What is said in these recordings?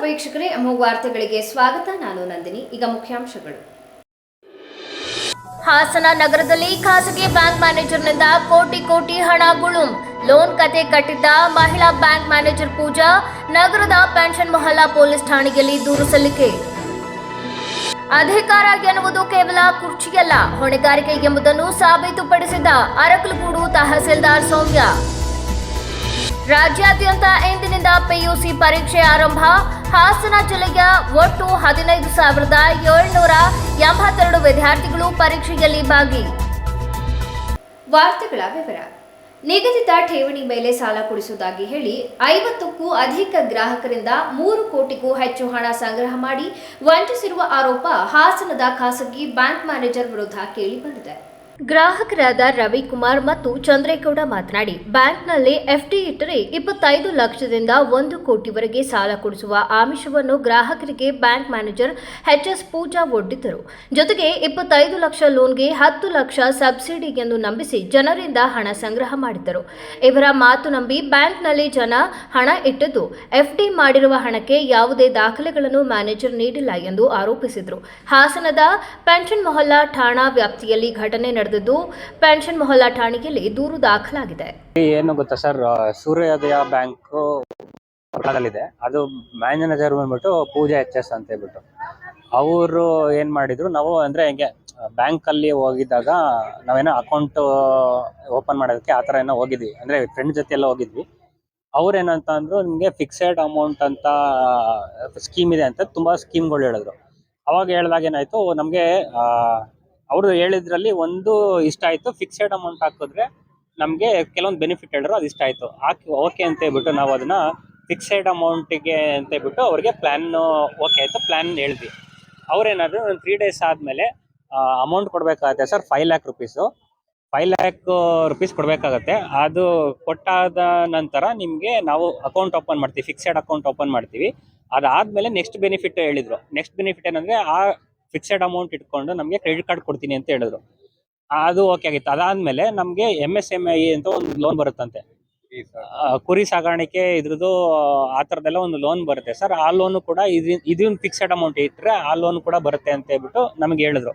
ವೀಕ್ಷಕರೇ, ಅಮೋಘ ವಾರ್ತೆಗಳಿಗೆ ಸ್ವಾಗತ. ನಾನು ನಂದಿನಿ. ಈಗ ಮುಖ್ಯಾಂಶಗಳು. ಹಾಸನ ನಗರದಲ್ಲಿ ಖಾಸಗಿ ಬ್ಯಾಂಕ್ ಮ್ಯಾನೇಜರ್ನಿಂದ ಕೋಟಿ ಹಣ ಗುಳುಂ. ಲೋನ್ ಕತೆ ಕಟ್ಟಿದ್ದ ಮಹಿಳಾ ಬ್ಯಾಂಕ್ ಮ್ಯಾನೇಜರ್ ಪೂಜಾ ನಗರದ ಪೆನ್ಷನ್ ಮೊಹಲ್ಲಾ ಪೊಲೀಸ್ ಠಾಣೆಯಲ್ಲಿ ದೂರು ಸಲ್ಲಿಕೆ. ಅಧಿಕಾರ ಎನ್ನುವುದು ಕೇವಲ ಕುರ್ಚಿಯಲ್ಲ, ಹೊಣೆಗಾರಿಕೆ ಎಂಬುದನ್ನು ಸಾಬೀತುಪಡಿಸಿದ ಅರಕಲಗೂಡು ತಹಸೀಲ್ದಾರ್ ಸೌಮ್ಯ. ರಾಜ್ಯಾದ್ಯಂತ ಇಂದಿನಿಂದ ಪಿಯುಸಿ ಪರೀಕ್ಷೆ ಆರಂಭ. ಹಾಸನ ಜಿಲ್ಲೆಯ ಒಟ್ಟು 15,782 ವಿದ್ಯಾರ್ಥಿಗಳು ಪರೀಕ್ಷೆಯಲ್ಲಿ ಭಾಗಿ. ವಾರ್ತೆಗಳ ವಿವರ. ನಿಗದಿತ ಠೇವಣಿ ಮೇಲೆ ಸಾಲ ಕೊಡಿಸುವುದಾಗಿ ಹೇಳಿ 50ಕ್ಕೂ ಅಧಿಕ ಗ್ರಾಹಕರಿಂದ 3 ಕೋಟಿಗೂ ಹೆಚ್ಚು ಹಣ ಸಂಗ್ರಹ ಮಾಡಿ ವಂಚಿಸಿರುವ ಆರೋಪ ಹಾಸನದ ಖಾಸಗಿ ಬ್ಯಾಂಕ್ ಮ್ಯಾನೇಜರ್ ವಿರುದ್ಧ ಕೇಳಿಬಂದಿದೆ. ಗ್ರಾಹಕರಾದ ರವಿಕುಮಾರ್ ಮತ್ತು ಚಂದ್ರೇಗೌಡ ಮಾತನಾಡಿ, ಬ್ಯಾಂಕ್ನಲ್ಲಿ ಎಫ್ಡಿ ಇಟ್ಟರೆ 25 ಲಕ್ಷದಿಂದ 1 ಕೋಟಿವರೆಗೆ ಸಾಲ ಕೊಡಿಸುವ ಆಮಿಷವನ್ನು ಗ್ರಾಹಕರಿಗೆ ಬ್ಯಾಂಕ್ ಮ್ಯಾನೇಜರ್ ಎಚ್.ಎಸ್. ಪೂಜಾ ಒಡ್ಡಿದ್ದರು. ಜೊತೆಗೆ 25 ಲಕ್ಷ ಲೋನ್ಗೆ 10 ಲಕ್ಷ ಸಬ್ಸಿಡಿ ಎಂದು ನಂಬಿಸಿ ಜನರಿಂದ ಹಣ ಸಂಗ್ರಹ ಮಾಡಿದ್ದರು. ಇವರ ಮಾತು ನಂಬಿ ಬ್ಯಾಂಕ್ನಲ್ಲಿ ಜನ ಹಣ ಇಟ್ಟಿದ್ದು, ಎಫ್ಡಿ ಮಾಡಿರುವ ಹಣಕ್ಕೆ ಯಾವುದೇ ದಾಖಲೆಗಳನ್ನು ಮ್ಯಾನೇಜರ್ ನೀಡಿಲ್ಲ ಎಂದು ಆರೋಪಿಸಿದರು. ಹಾಸನದ ಪೆನ್ಷನ್ ಮೊಹಲ್ಲಾ ಠಾಣಾ ವ್ಯಾಪ್ತಿಯಲ್ಲಿ ಘಟನೆ ನಡೆದಿದ್ದು, ಪೆನ್ಷನ್ ಮೊಹಲ್ಲಾ ಠಾಣೆಯಲ್ಲಿ ದೂರು ದಾಖಲಾಗಿದೆ. ಏನು ಗೊತ್ತಾ ಸರ್, ಸೂರ್ಯೋದಯ ಬ್ಯಾಂಕ್ ಇದೆ. ಅದು ಮ್ಯಾನೇಜರ್ ಬಂದ್ಬಿಟ್ಟು ಪೂಜಾ ಎಚ್.ಎಸ್. ಅಂತ ಹೇಳ್ಬಿಟ್ಟು ಅವರು ಏನ್ ಮಾಡಿದ್ರು, ನಾವು ಅಂದ್ರೆ ಹಿಂಗೆ ಬ್ಯಾಂಕ್ ಅಲ್ಲಿ ಹೋಗಿದ್ದಾಗ ನಾವೇನೋ ಅಕೌಂಟ್ ಓಪನ್ ಮಾಡೋದಕ್ಕೆ ಆ ಥರ ಏನೋ ಹೋಗಿದ್ವಿ, ಅಂದ್ರೆ ಫ್ರೆಂಡ್ ಜೊತೆ ಎಲ್ಲ ಹೋಗಿದ್ವಿ. ಅವ್ರೇನಂತ ಅಂದ್ರು, ನಿಮಗೆ ಫಿಕ್ಸೆಡ್ ಅಮೌಂಟ್ ಅಂತ ಸ್ಕೀಮ್ ಇದೆ ಅಂತ ತುಂಬಾ ಸ್ಕೀಮ್ಗಳು ಹೇಳಿದ್ರು. ಅವಾಗ ಹೇಳಿದಾಗ ಏನಾಯ್ತು, ನಮಗೆ ಅವರು ಹೇಳಿದ್ರಲ್ಲಿ ಒಂದು ಇಷ್ಟ ಆಯ್ತು. ಫಿಕ್ಸೆಡ್ ಅಮೌಂಟ್ ಹಾಕಿದ್ರೆ ನಮಗೆ ಕೆಲವೊಂದು ಬೆನಿಫಿಟ್ ಹೇಳಿದ್ರು, ಅದು ಇಷ್ಟ ಆಯ್ತು. ಹಾಕಿ ಓಕೆ ಅಂತ ಹೇಳ್ಬಿಟ್ಟು ನಾವು ಅದನ್ನ ಫಿಕ್ಸೆಡ್ ಅಮೌಂಟಿಗೆ ಅಂತ ಹೇಳ್ಬಿಟ್ಟು ಅವ್ರಿಗೆ ಪ್ಲಾನ್ ಓಕೆ ಆಯ್ತು, ಪ್ಲಾನ್ ಹೇಳಿದ್ವಿ. ಅವ್ರೇನಾದ್ರು 3 days ಆದಮೇಲೆ ಅಮೌಂಟ್ ಕೊಡಬೇಕಾಗತ್ತೆ sir, 5 lakh rupees. 5 lakh rupees ಕೊಡಬೇಕಾಗತ್ತೆ. ಅದು ಕೊಟ್ಟಾದ ನಂತರ ನಿಮಗೆ ನಾವು ಅಕೌಂಟ್ ಓಪನ್ ಮಾಡ್ತೀವಿ, ಫಿಕ್ಸೆಡ್ ಅಕೌಂಟ್ ಓಪನ್ ಮಾಡ್ತೀವಿ. ಅದಾದ್ಮೇಲೆ ನೆಕ್ಸ್ಟ್ ಬೆನಿಫಿಟ್ ಹೇಳಿದ್ರು. ನೆಕ್ಸ್ಟ್ ಬೆನಿಫಿಟ್ ಏನಂದ್ರೆ, ಆ ಫಿಕ್ಸೆಡ್ ಅಮೌಂಟ್ ಇಟ್ಕೊಂಡು ನಮಗೆ ಕ್ರೆಡಿಟ್ ಕಾರ್ಡ್ ಕೊಡ್ತೀನಿ ಅಂತ ಹೇಳಿದ್ರು. ಅದು ಓಕೆ ಆಗಿತ್ತು. ಅದಾದ್ಮೇಲೆ ನಮಗೆ MSME ಅಂತ ಒಂದು ಲೋನ್ ಬರುತ್ತಂತೆ, ಕುರಿ ಸಾಗಾಣಿಕೆ ಇದ್ರದ್ದು ಆ ಥರದ್ದೆಲ್ಲ ಒಂದು ಲೋನ್ ಬರುತ್ತೆ ಸರ್. ಆ ಲೋನು ಕೂಡ ಇದನ್ನ ಫಿಕ್ಸೆಡ್ ಅಮೌಂಟ್ ಇಟ್ಟರೆ ಆ ಲೋನ್ ಕೂಡ ಬರುತ್ತೆ ಅಂತ ಹೇಳ್ಬಿಟ್ಟು ನಮಗೆ ಹೇಳಿದ್ರು.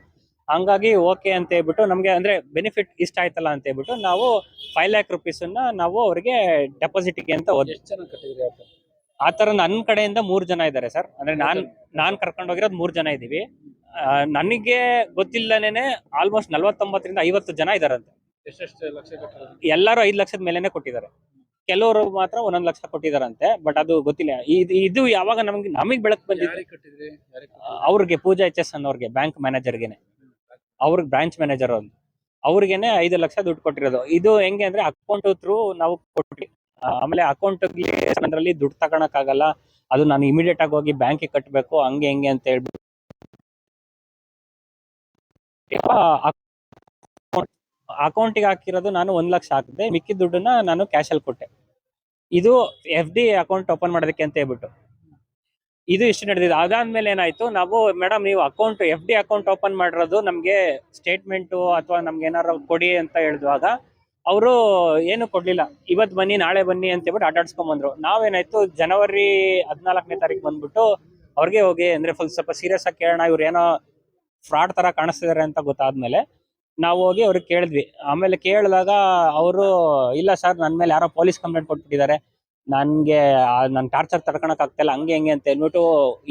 ಹಂಗಾಗಿ ಓಕೆ ಅಂತ ಹೇಳ್ಬಿಟ್ಟು ನಮಗೆ ಅಂದ್ರೆ ಬೆನಿಫಿಟ್ ಇಷ್ಟ ಆಯ್ತಲ್ಲ ಅಂತ ಹೇಳ್ಬಿಟ್ಟು ನಾವು 5 lakh rupees ನಾವು ಅವರಿಗೆ ಡೆಪಾಸಿಟ್ಗೆ ಅಂತ ಹೋದ್ವಿ. ಆ ಥರ ನನ್ನ ಕಡೆಯಿಂದ 3 ಜನ ಇದ್ದಾರೆ ಸರ್. ಅಂದ್ರೆ ನಾನ್ ಕರ್ಕೊಂಡು ಹೋಗಿರೋದು 3 ಜನ ಇದ್ದೀವಿ. ನನಗೆ ಗೊತ್ತಿಲ್ಲನೇನೆ ಆಲ್ಮೋಸ್ಟ್ 49ರಿಂದ 50 ಜನ ಇದಾರಂತೆ. ಎಲ್ಲರೂ 5 ಲಕ್ಷದ ಮೇಲೆನೆ ಕೊಟ್ಟಿದ್ದಾರೆ. ಕೆಲವರು ಮಾತ್ರ 1 ಲಕ್ಷ ಕೊಟ್ಟಿದಾರಂತೆ, ಬಟ್ ಅದು ಗೊತ್ತಿಲ್ಲ. ಇದು ಯಾವಾಗ ನಮಗೆ ಬೆಳಕು ಬಂದಿದೆ, ಅವ್ರಿಗೆ ಪೂಜಾ ಎಚ್.ಎಸ್. ಅನ್ನೋರ್ಗೆ, ಬ್ಯಾಂಕ್ ಮ್ಯಾನೇಜರ್ಗೆನೆ, ಅವ್ರಿಗೆ ಬ್ರಾಂಚ್ ಮ್ಯಾನೇಜರ್ ಅವ್ರಿಗೇನೆ 5 ಲಕ್ಷ ದುಡ್ಡು ಕೊಟ್ಟಿರೋದು. ಇದು ಹೆಂಗೆ ಅಂದ್ರೆ, ಅಕೌಂಟ್ ಥ್ರೂ ನಾವು ಕೊಟ್ವಿ. ಆಮೇಲೆ ಅಕೌಂಟ್ ಅದರಲ್ಲಿ ದುಡ್ಡು ತಗೊಳಕ್ ಆಗಲ್ಲ, ಅದು ನಾನು ಇಮಿಡಿಯೇಟ್ ಆಗಿ ಹೋಗಿ ಬ್ಯಾಂಕಿಗೆ ಕಟ್ಟಬೇಕು, ಹಂಗೆ ಹೆಂಗೆ ಅಂತ ಹೇಳ್ಬಿಟ್ಟು ಅಕೌಂಟಿಗೆ ಹಾಕಿರೋದು ನಾನು 1 ಲಕ್ಷ ಹಾಕಿದೆ, ಮಿಕ್ಕಿದ ದುಡ್ಡನ್ನ ನಾನು ಕ್ಯಾಶ್ ಅಲ್ಲಿ ಕೊಟ್ಟೆ. ಇದು FD ಅಕೌಂಟ್ ಓಪನ್ ಮಾಡೋದಕ್ಕೆ ಅಂತ ಹೇಳ್ಬಿಟ್ಟು ಇದು ಇಷ್ಟು ನಡೆದಿದೆ. ಅದಾದ್ಮೇಲೆ ಏನಾಯ್ತು, ನಾವು ಮೇಡಮ್ ನೀವು FD ಅಕೌಂಟ್ ಓಪನ್ ಮಾಡಿರೋದು ನಮ್ಗೆ ಸ್ಟೇಟ್ಮೆಂಟು ಅಥವಾ ನಮ್ಗೆ ಏನಾರು ಕೊಡಿ ಅಂತ ಹೇಳಿದಾಗ ಅವರು ಏನು ಕೊಡ್ಲಿಲ್ಲ. ಇವತ್ತು ಬನ್ನಿ, ನಾಳೆ ಬನ್ನಿ ಅಂತ ಹೇಳ್ಬಿಟ್ಟು ಆಟಾಡ್ಸ್ಕೊಂಡ್ ನಾವೇನಾಯ್ತು, ಜನವರಿ 14ನೇ ತಾರೀಕು ಬಂದ್ಬಿಟ್ಟು ಅವ್ರಿಗೆ ಹೋಗಿ ಅಂದ್ರೆ ಸ್ವಲ್ಪ ಸೀರಿಯಸ್ ಆಗಿ ಕೇಳೋಣ, ಇವ್ರು ಏನೋ ಫ್ರಾಡ್ ತರ ಕಾಣಿಸ್ತಿದಾರೆ ಅಂತ ಗೊತ್ತಾದ್ಮೇಲೆ ನಾವು ಹೋಗಿ ಅವ್ರಿಗೆ ಕೇಳಿದ್ವಿ. ಆಮೇಲೆ ಕೇಳಿದಾಗ ಅವರು, ಇಲ್ಲ ಸರ್, ನನ್ನ ಮೇಲೆ ಯಾರೋ ಪೊಲೀಸ್ ಕಂಪ್ಲೇಂಟ್ ಕೊಟ್ಬಿಟ್ಟಿದ್ದಾರೆ, ನನ್ ಟಾರ್ಚರ್ ತಡ್ಕೊಳಕ್ ಆಗ್ತಿಲ್ಲ, ಹಂಗೆ ಹೆಂಗೆ ಅಂತ ಹೇಳ್ಬಿಟ್ಟು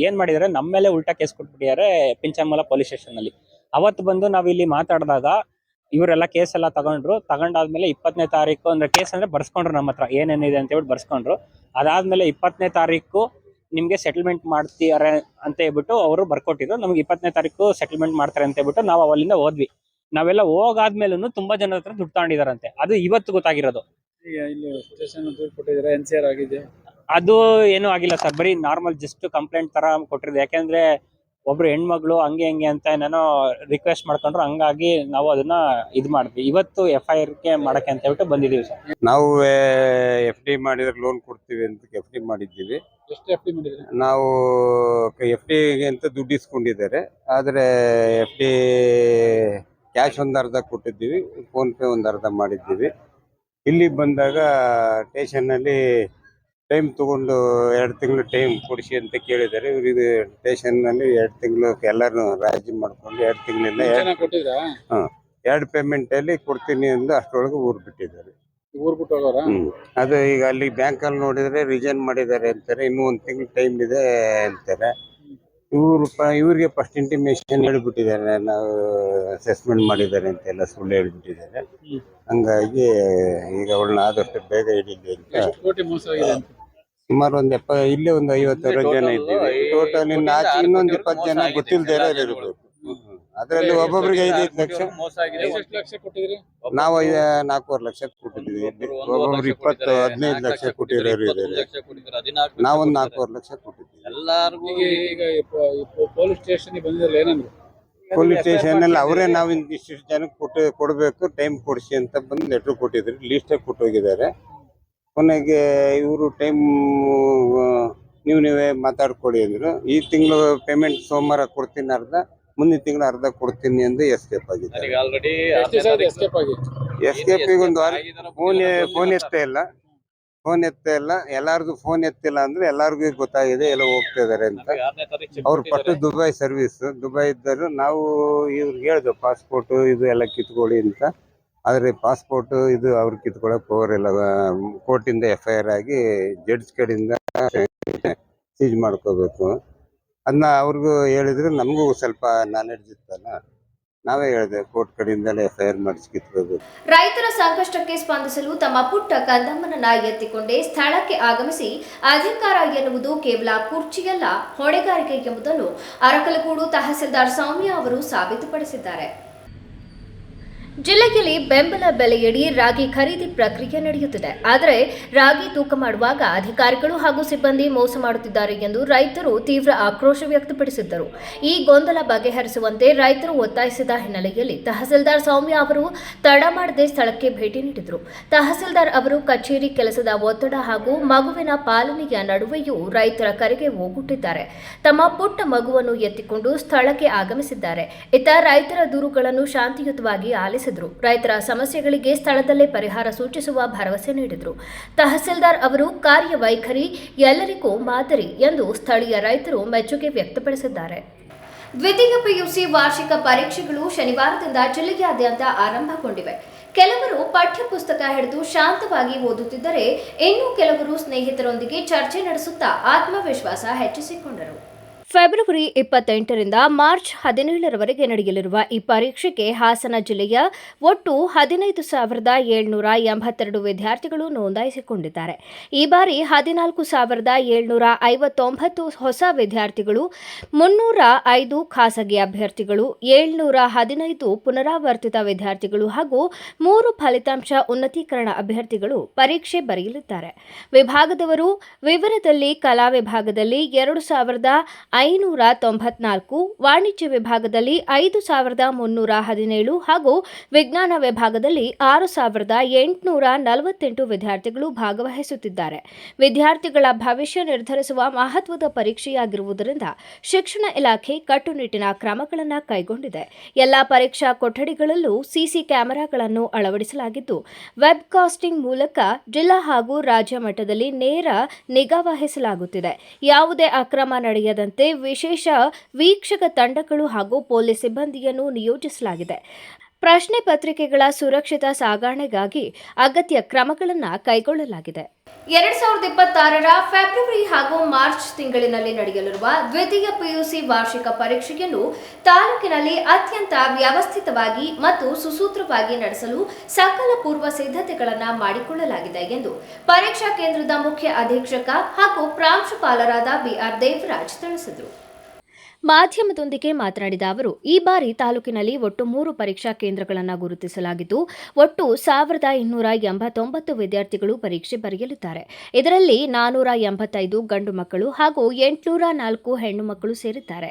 ಏನ್ ಮಾಡಿದಾರೆ, ನಮ್ಮ ಮೇಲೆ ಉಲ್ಟಾ ಕೇಸ್ ಕೊಟ್ಬಿಟ್ಟಿದ್ದಾರೆ ಪಿಂಚಮಲ ಪೊಲೀಸ್ ಸ್ಟೇಷನ್ ಅಲ್ಲಿ. ಅವತ್ತು ಬಂದು ನಾವ್ ಇಲ್ಲಿ ಮಾತಾಡಿದಾಗ ಇವರೆಲ್ಲ ಕೇಸ್ ಎಲ್ಲ ತಗೊಂಡಾದ್ಮೇಲೆ 20ನೇ ತಾರೀಕು ಅಂದ್ರೆ ಕೇಸ್ ಅಂದ್ರೆ ಬರ್ಸ್ಕೊಂಡ್ರು, ನಮ್ಮ ಹತ್ರ ಏನೇನಿದೆ ಅಂತ ಹೇಳ್ಬಿಟ್ಟು ಬರ್ಸ್ಕೊಂಡ್ರು. ಅದಾದ್ಮೇಲೆ 20ನೇ ತಾರೀಕು ನಿಮ್ಗೆ ಸೆಟಲ್ಮೆಂಟ್ ಮಾಡ್ತೀಯಾರೆ ಅಂತ ಹೇಳ್ಬಿಟ್ಟು ಅವರು ಬರ್ಕೊಟ್ಟಿದ್ರು. ನಮ್ಗೆ 20ನೇ ತಾರೀಕು ಸೆಟಲ್ಮೆಂಟ್ ಮಾಡ್ತಾರೆ ಅಂತ ಹೇಳ್ಬಿಟ್ಟು ನಾವು ಅಲ್ಲಿಂದ ಹೋದ್ವಿ. ನಾವೆಲ್ಲ ಹೋಗಾದ್ಮೇಲೂ ತುಂಬಾ ಜನ ಹತ್ರ ದುಡ್ಡು ತಗೊಂಡಿದಾರಂತೆ. ಅದು ಇವತ್ತು ಗೊತ್ತಾಗಿರೋದು. ಅದು ಏನೂ ಆಗಿಲ್ಲ ಸರ್, ಬರೀ ನಾರ್ಮಲ್ ಜಸ್ಟ್ ಕಂಪ್ಲೇಂಟ್ ತರ ಕೊಟ್ಟಿರೋದು. ಯಾಕೆಂದ್ರೆ ಒಬ್ರು ಹೆಣ್ಮಗಳು ಹಂಗೆ ಹೆಂಗೆ ಅಂತ ಏನೋ ರಿಕ್ವೆಸ್ಟ್ ಮಾಡ್ಕೊಂಡ್ರು, ಹಂಗಾಗಿ ನಾವು ಅದನ್ನ ಮಾಡಿದ್ವಿ. ಇವತ್ತು FIR ಮಾಡಕ್ಕೆ ಅಂತ ಹೇಳ್ಬಿಟ್ಟು ಬಂದಿದೀವಿ ಸರ್. ನಾವು FD ಮಾಡಿದ್ರೆ ಲೋನ್ ಕೊಡ್ತೀವಿ ಅಂತ FD ಮಾಡಿದ್ದೀವಿ. ಎಷ್ಟು FD ಮಾಡಿದ್ರಿ? ನಾವು FD ಅಂತ ದುಡ್ಡು ಇಸ್ಕೊಂಡಿದ್ದಾರೆ, ಆದ್ರೆ FD ಕ್ಯಾಶ್ ಒಂದು ಅರ್ಧ ಕೊಟ್ಟಿದ್ದೀವಿ, ಫೋನ್ ಪೇ ಒಂದು ಅರ್ಧ ಮಾಡಿದ್ದೀವಿ. ಇಲ್ಲಿ ಬಂದಾಗ ಸ್ಟೇಷನ್ನಲ್ಲಿ ಟೈಮ್ ತಗೊಂಡು 2 ತಿಂಗಳು ಟೈಮ್ ಕೊಡಿಸಿ ಅಂತ ಕೇಳಿದ್ದಾರೆ. ಇವರಿಗೆ ಸ್ಟೇಷನ್ನಲ್ಲಿ 2 ತಿಂಗಳು ಎಲ್ಲರೂ ರಾಜಿ ಮಾಡ್ಕೊಂಡು 2 ತಿಂಗಳಿಂದ ಕೊಟ್ಟಿದ್ರಾ? 2 ಪೇಮೆಂಟಲ್ಲಿ ಕೊಡ್ತೀನಿ ಎಂದು ಅಷ್ಟರೊಳಗೆ ಊರು ಬಿಟ್ಟಿದ್ದಾರೆ. ಊರ್ ಬಿಟ್ಟು ಹೋಗೋರ? ಅದು ಈಗ ಅಲ್ಲಿ ಬ್ಯಾಂಕಲ್ಲಿ ನೋಡಿದರೆ ರಿಸೈನ್ ಮಾಡಿದ್ದಾರೆ ಅಂತಾರೆ. ಇನ್ನೂ 1 ತಿಂಗಳು ಟೈಮ್ ಇದೆ ಅಂತಾರೆ. ಇವ್ರಿಗೆ ಫಸ್ಟ್ ಇಂಟಿಮೇಷನ್ ಹೇಳಿಬಿಟ್ಟಿದ್ದಾರೆ, ನಾವು ಅಸೆಸ್ಮೆಂಟ್ ಮಾಡಿದ್ದಾರೆ ಅಂತೆಲ್ಲ ಸುಳ್ಳು ಹೇಳಿಬಿಟ್ಟಿದ್ದಾರೆ. ಹಂಗಾಗಿ ಈಗ ಅವಳನ್ನ ಆದಷ್ಟು ಬೇಗ ಹಿಡೀಲಿ ಅಂತ. ಎಷ್ಟು ಕೋಟಿ ಮೋಸ ಆಗಿದೆ ಅಂತ? ಸುಮಾರು ಇಲ್ಲೇ ಒಂದು 50 ಜನ ಇದ್ದೀವಿ. ಟೋಟಲ್ ಇನ್ನೊಂದು 20 ಜನ ಗೊತ್ತಿಲ್ಲದೆ ಇರಬೇಕು. ಅದರಲ್ಲಿ ಒಬ್ಬೊಬ್ಬರಿಗೆ 5 ಲಕ್ಷ, ಎಷ್ಟು ಲಕ್ಷ ಕೊಟ್ಟಿದ್ರಿ? ನಾವು 4.5 ಲಕ್ಷ ಕೊಟ್ಟಿದ್ದೀವಿ. ಒಬ್ಬೊಬ್ರು 15 ಲಕ್ಷ ಕೊಟ್ಟಿರೋರು ಇದ್ದಾರೆ. ನಾವೊಂದು 4.5 ಲಕ್ಷ ಕೊಟ್ಟಿದ್ದೀವಿ. ಈಗ ಪೊಲೀಸ್ ಸ್ಟೇಷನ್ ಬಂದಿರಲ್ಲ, ಏನಂದ್ರು? ಪೊಲೀಸ್ ಸ್ಟೇಷನ್ ಅಲ್ಲಿ ಅವರೇ ನಾವು ಇಷ್ಟು ಜನಕ್ಕೆ ಕೊಡಬೇಕು, ಟೈಮ್ ಕೊಡಿಸಿ ಅಂತ ಬಂದು ಲೆಟ್ರ್ ಕೊಟ್ಟಿದ್ರು. ಲೀಸ್ಟೇ ಕೊಟ್ಟು ಹೋಗಿದ್ದಾರೆ. ಕೊನೆಗೆ ಇವರು ಟೈಮ್ ನೀವೇ ಮಾತಾಡ್ಕೊಡಿ ಅಂದರು. ಈ ತಿಂಗಳು ಪೇಮೆಂಟ್ ಸೋಮವಾರ ಕೊಡ್ತೀನಿ ಅರ್ಧ, ಮುಂದಿನ ತಿಂಗಳು ಅರ್ಧ ಕೊಡ್ತೀನಿ ಎಂದು ಎಸ್ಕೇಪ್ ಆಗಿದ್ದಾರೆ. ಎಸ್ಕೇಪಿಗೆ ಒಂದು ವಾರ ಫೋನ್ ಎತ್ತೇ ಇಲ್ಲ. ಎಲ್ಲಾರ್ದು ಫೋನ್ ಎತ್ತಿಲ್ಲ ಅಂದ್ರೆ ಎಲ್ಲಾರ್ಗು ಗೊತ್ತಾಗಿದೆ ಎಲ್ಲ ಹೋಗ್ತಾ ಇದಾರೆ ಅಂತ. ಅವ್ರು ಪಟ್ಟು ದುಬೈ ಸರ್ವಿಸ್, ದುಬೈ ಇದ್ದರು. ನಾವು ಇವ್ರಿಗೆ ಹೇಳಿದ್ವು ಪಾಸ್ಪೋರ್ಟ್ ಇದು ಎಲ್ಲ ಕಿತ್ಕೊಳ್ಳಿ ಅಂತ. ಆದರೆ ಪಾಸ್ಪೋರ್ಟ್ ಇದು ಅವ್ರು ಕಿತ್ಕೊಳ್ಳೋಕೆ ಪವರ್ ಇಲ್ಲ. ಕೋರ್ಟಿಂದ FIR ಆಗಿ ಜಡ್ಜ್ ಕಡೆಯಿಂದ ಸೀಜ್ ಮಾಡ್ಕೋಬೇಕು. ಅದನ್ನ ಅವ್ರಿಗೂ ಹೇಳಿದ್ರೆ ನಮಗೂ ಸ್ವಲ್ಪ ನಾಲೆಡ್ಜ್ ಇತ್ತಲ್ಲ, ನಾವೇ ಹೇಳಿದೆ ಕೋರ್ಟ್ ಕಡೆಯಿಂದಲೇ FIR ಮಾಡಿಸಿ ಕಿತ್ಕೋಬೇಕು. ರೈತರ ಸಂಕಷ್ಟಕ್ಕೆ ಸ್ಪಂದಿಸಲು ತಮ್ಮ ಪುಟ್ಟ ಕಂದಮ್ಮನನ್ನ ಎತ್ತಿಕೊಂಡೇ ಸ್ಥಳಕ್ಕೆ ಆಗಮಿಸಿ ಅಧಿಕಾರ ಎನ್ನುವುದು ಕೇವಲ ಕುರ್ಚಿಯಲ್ಲ, ಹೊಣೆಗಾರಿಕೆ ಎಂಬುದನ್ನು ಅರಕಲಗೂಡು ತಹಸೀಲ್ದಾರ್ ಸೌಮ್ಯ ಅವರು ಸಾಬೀತುಪಡಿಸಿದ್ದಾರೆ. ಜಿಲ್ಲೆಯಲ್ಲಿ ಬೆಂಬಲ ಬೆಲೆಯಡಿ ರಾಗಿ ಖರೀದಿ ಪ್ರಕ್ರಿಯೆ ನಡೆಯುತ್ತಿದೆ. ಆದರೆ ರಾಗಿ ತೂಕ ಮಾಡುವಾಗ ಅಧಿಕಾರಿಗಳು ಹಾಗೂ ಸಿಬ್ಬಂದಿ ಮೋಸ ಮಾಡುತ್ತಿದ್ದಾರೆ ಎಂದು ರೈತರು ತೀವ್ರ ಆಕ್ರೋಶ ವ್ಯಕ್ತಪಡಿಸಿದ್ದರು. ಈ ಗೊಂದಲ ಬಗೆಹರಿಸುವಂತೆ ರೈತರು ಒತ್ತಾಯಿಸಿದ ಹಿನ್ನೆಲೆಯಲ್ಲಿ ತಹಸೀಲ್ದಾರ್ ಸೌಮ್ಯ ಅವರು ತಡ ಮಾಡದೆ ಸ್ಥಳಕ್ಕೆ ಭೇಟಿ ನೀಡಿದರು. ತಹಸೀಲ್ದಾರ್ ಅವರು ಕಚೇರಿ ಕೆಲಸದ ಒತ್ತಡ ಹಾಗೂ ಮಗುವಿನ ಪಾಲನೆಯ ನಡುವೆಯೂ ರೈತರ ಕರೆಗೆ ಓಗೊಟ್ಟಿದ್ದಾರೆ. ತಮ್ಮ ಪುಟ್ಟ ಮಗುವನ್ನು ಎತ್ತಿಕೊಂಡು ಸ್ಥಳಕ್ಕೆ ಆಗಮಿಸಿದ್ದಾರೆ. ಇತ್ತ ರೈತರ ದೂರುಗಳನ್ನು ಶಾಂತಿಯುತವಾಗಿ ಆಲಿಸಿದರು. ರೈತರ ಸಮಸ್ಯೆಗಳಿಗೆ ಸ್ಥಳದಲ್ಲೇ ಪರಿಹಾರ ಸೂಚಿಸುವ ಭರವಸೆ ನೀಡಿದರು. ತಹಸೀಲ್ದಾರ್ ಅವರು ಕಾರ್ಯವೈಖರಿ ಎಲ್ಲರಿಗೂ ಮಾದರಿ ಎಂದು ಸ್ಥಳೀಯ ರೈತರು ಮೆಚ್ಚುಗೆ ವ್ಯಕ್ತಪಡಿಸಿದ್ದಾರೆ. ದ್ವಿತೀಯ PUC ವಾರ್ಷಿಕ ಪರೀಕ್ಷೆಗಳು ಶನಿವಾರದಿಂದ ಜಿಲ್ಲೆಯಾದ್ಯಂತ ಆರಂಭಗೊಂಡಿವೆ. ಕೆಲವರು ಪಠ್ಯಪುಸ್ತಕ ಹಿಡಿದು ಶಾಂತವಾಗಿ ಓದುತ್ತಿದ್ದರೆ, ಇನ್ನು ಕೆಲವರು ಸ್ನೇಹಿತರೊಂದಿಗೆ ಚರ್ಚೆ ನಡೆಸುತ್ತಾ ಆತ್ಮವಿಶ್ವಾಸ ಹೆಚ್ಚಿಸಿಕೊಂಡರು. ಫೆಬ್ರವರಿ 28ರಿಂದ ಮಾರ್ಚ್ 17ರವರೆಗೆ ನಡೆಯಲಿರುವ ಈ ಪರೀಕ್ಷೆಗೆ ಹಾಸನ ಜಿಲ್ಲೆಯ ಒಟ್ಟು 15,782 ವಿದ್ಯಾರ್ಥಿಗಳು ನೋಂದಾಯಿಸಿಕೊಂಡಿದ್ದಾರೆ. ಈ ಬಾರಿ 14,759 ಹೊಸ ವಿದ್ಯಾರ್ಥಿಗಳು, 305 ಖಾಸಗಿ ಅಭ್ಯರ್ಥಿಗಳು, 715 ಪುನರಾವರ್ತಿತ ವಿದ್ಯಾರ್ಥಿಗಳು ಹಾಗೂ 3 ಫಲಿತಾಂಶ ಉನ್ನತೀಕರಣ ಅಭ್ಯರ್ಥಿಗಳು ಪರೀಕ್ಷೆ ಬರೆಯಲಿದ್ದಾರೆ. ವಿಭಾಗದವರು ವಿವರದಲ್ಲಿ ಕಲಾ ವಿಭಾಗದಲ್ಲಿ 2,594, ವಾಣಿಜ್ಯ ವಿಭಾಗದಲ್ಲಿ 5,317 ಹಾಗೂ ವಿಜ್ಞಾನ ವಿಭಾಗದಲ್ಲಿ 6,848 ವಿದ್ಯಾರ್ಥಿಗಳು ಭಾಗವಹಿಸುತ್ತಿದ್ದಾರೆ. ವಿದ್ಯಾರ್ಥಿಗಳ ಭವಿಷ್ಯ ನಿರ್ಧರಿಸುವ ಮಹತ್ವದ ಪರೀಕ್ಷೆಯಾಗಿರುವುದರಿಂದ ಶಿಕ್ಷಣ ಇಲಾಖೆ ಕಟ್ಟುನಿಟ್ಟಿನ ಕ್ರಮಗಳನ್ನು ಕೈಗೊಂಡಿದೆ. ಎಲ್ಲಾ ಪರೀಕ್ಷಾ ಕೊಠಡಿಗಳಲ್ಲೂ ಸಿಸಿ ಕ್ಯಾಮೆರಾಗಳನ್ನು ಅಳವಡಿಸಲಾಗಿದ್ದು, ವೆಬ್ಕಾಸ್ಟಿಂಗ್ ಮೂಲಕ ಜಿಲ್ಲಾ ಹಾಗೂ ರಾಜ್ಯ ಮಟ್ಟದಲ್ಲಿ ನೇರ ನಿಗಾ ವಹಿಸಲಾಗುತ್ತಿದೆ. ಯಾವುದೇ ಅಕ್ರಮ ನಡೆಯದಂತೆ ವಿಶೇಷ ವೀಕ್ಷಕ ತಂಡಗಳು ಹಾಗೂ ಪೊಲೀಸ್ ಸಿಬ್ಬಂದಿಯನ್ನು ನಿಯೋಜಿಸಲಾಗಿದೆ. ಪ್ರಶ್ನೆ ಪತ್ರಿಕೆಗಳ ಸುರಕ್ಷಿತ ಸಾಗಣೆಗಾಗಿ ಅಗತ್ಯ ಕ್ರಮಗಳನ್ನು ಕೈಗೊಳ್ಳಲಾಗಿದೆ. 2026ರ ಫೆಬ್ರವರಿ ಹಾಗೂ ಮಾರ್ಚ್ ತಿಂಗಳಿನಲ್ಲಿ ನಡೆಯಲಿರುವ ದ್ವಿತೀಯ PUC ವಾರ್ಷಿಕ ಪರೀಕ್ಷೆಯನ್ನು ತಾಲೂಕಿನಲ್ಲಿ ಅತ್ಯಂತ ವ್ಯವಸ್ಥಿತವಾಗಿ ಮತ್ತು ಸುಸೂತ್ರವಾಗಿ ನಡೆಸಲು ಸಕಲ ಪೂರ್ವ ಸಿದ್ಧತೆಗಳನ್ನು ಮಾಡಿಕೊಳ್ಳಲಾಗಿದೆ ಎಂದು ಪರೀಕ್ಷಾ ಕೇಂದ್ರದ ಮುಖ್ಯ ಅಧೀಕ್ಷಕ ಹಾಗೂ ಪ್ರಾಂಶುಪಾಲರಾದ BR ದೇವರಾಜ್ ತಿಳಿಸಿದರು. ಮಾಧ್ಯಮದೊಂದಿಗೆ ಮಾತನಾಡಿದ ಅವರು, ಈ ಬಾರಿ ತಾಲೂಕಿನಲ್ಲಿ ಒಟ್ಟು 3 ಪರೀಕ್ಷಾ ಕೇಂದ್ರಗಳನ್ನು ಗುರುತಿಸಲಾಗಿದ್ದು, ಒಟ್ಟು 1,289 ವಿದ್ಯಾರ್ಥಿಗಳು ಪರೀಕ್ಷೆ ಬರೆಯಲಿದ್ದಾರೆ. ಇದರಲ್ಲಿ 485 ಗಂಡು ಮಕ್ಕಳು ಹಾಗೂ 804 ಹೆಣ್ಣು ಮಕ್ಕಳು ಸೇರಿದ್ದಾರೆ.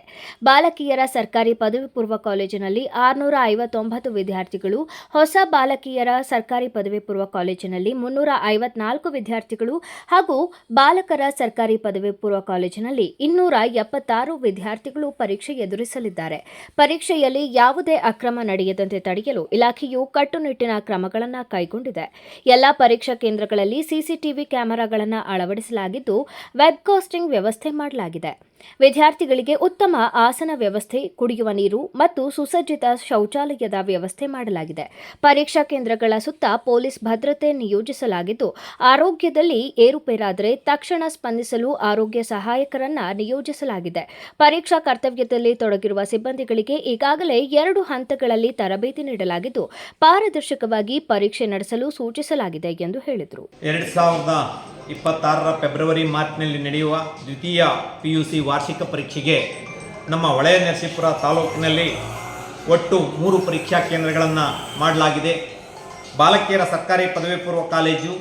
ಬಾಲಕಿಯರ ಸರ್ಕಾರಿ ಪದವಿ ಪೂರ್ವ ಕಾಲೇಜಿನಲ್ಲಿ 659 ವಿದ್ಯಾರ್ಥಿಗಳು, ಹೊಸ ಬಾಲಕಿಯರ ಸರ್ಕಾರಿ ಪದವಿ ಪೂರ್ವ ಕಾಲೇಜಿನಲ್ಲಿ 354 ವಿದ್ಯಾರ್ಥಿಗಳು ಹಾಗೂ ಬಾಲಕರ ಸರ್ಕಾರಿ ಪದವಿ ಪೂರ್ವ ಕಾಲೇಜಿನಲ್ಲಿ 276 ವಿದ್ಯಾರ್ಥಿಗಳು ವಿದ್ಯಾರ್ಥಿಗಳು ಪರೀಕ್ಷೆ ಎದುರಿಸಲಿದ್ದಾರೆ. ಪರೀಕ್ಷೆಯಲ್ಲಿ ಯಾವುದೇ ಅಕ್ರಮ ನಡೆಯದಂತೆ ತಡೆಯಲು ಇಲಾಖೆಯು ಕಟ್ಟುನಿಟ್ಟಿನ ಕ್ರಮಗಳನ್ನು ಕೈಗೊಂಡಿದೆ. ಎಲ್ಲಾ ಪರೀಕ್ಷಾ ಕೇಂದ್ರಗಳಲ್ಲಿ ಸಿಸಿಟಿವಿ ಕ್ಯಾಮೆರಾಗಳನ್ನು ಅಳವಡಿಸಲಾಗಿದ್ದು, ವೆಬ್ಕಾಸ್ಟಿಂಗ್ ವ್ಯವಸ್ಥೆ ಮಾಡಲಾಗಿದೆ. ವಿದ್ಯಾರ್ಥಿಗಳಿಗೆ ಉತ್ತಮ ಆಸನ ವ್ಯವಸ್ಥೆ, ಕುಡಿಯುವ ನೀರು ಮತ್ತು ಸುಸಜ್ಜಿತ ಶೌಚಾಲಯದ ವ್ಯವಸ್ಥೆ ಮಾಡಲಾಗಿದೆ. ಪರೀಕ್ಷಾ ಕೇಂದ್ರಗಳ ಸುತ್ತ ಪೊಲೀಸ್ ಭದ್ರತೆ ನಿಯೋಜಿಸಲಾಗಿದ್ದು, ಆರೋಗ್ಯದಲ್ಲಿ ಏರುಪೇರಾದರೆ ತಕ್ಷಣ ಸ್ಪಂದಿಸಲು ಆರೋಗ್ಯ ಸಹಾಯಕರನ್ನ ನಿಯೋಜಿಸಲಾಗಿದೆ. ಪರೀಕ್ಷಾ ಕರ್ತವ್ಯದಲ್ಲಿ ತೊಡಗಿರುವ ಸಿಬ್ಬಂದಿಗಳಿಗೆ ಈಗಾಗಲೇ 2 ಹಂತಗಳಲ್ಲಿ ತರಬೇತಿ ನೀಡಲಾಗಿದ್ದು, ಪಾರದರ್ಶಕವಾಗಿ ಪರೀಕ್ಷೆ ನಡೆಸಲು ಸೂಚಿಸಲಾಗಿದೆ ಎಂದು ಹೇಳಿದರು. 2026 ಫೆಬ್ರವರಿ ಮಾರ್ಚ್ನಲ್ಲಿ ನಡೆಯುವ ದ್ವಿತೀಯ PUC ವಾರ್ಷಿಕ ಪರೀಕ್ಷೆಗೆ ನಮ್ಮ ಹೊಳೆಯ ನರಸೀಪುರ ತಾಲೂಕಿನಲ್ಲಿ ಒಟ್ಟು 3 ಪರೀಕ್ಷಾ ಕೇಂದ್ರಗಳನ್ನು ಮಾಡಲಾಗಿದೆ. ಬಾಲಕಿಯರ ಸರ್ಕಾರಿ ಪದವಿ ಪೂರ್ವ ಕಾಲೇಜು,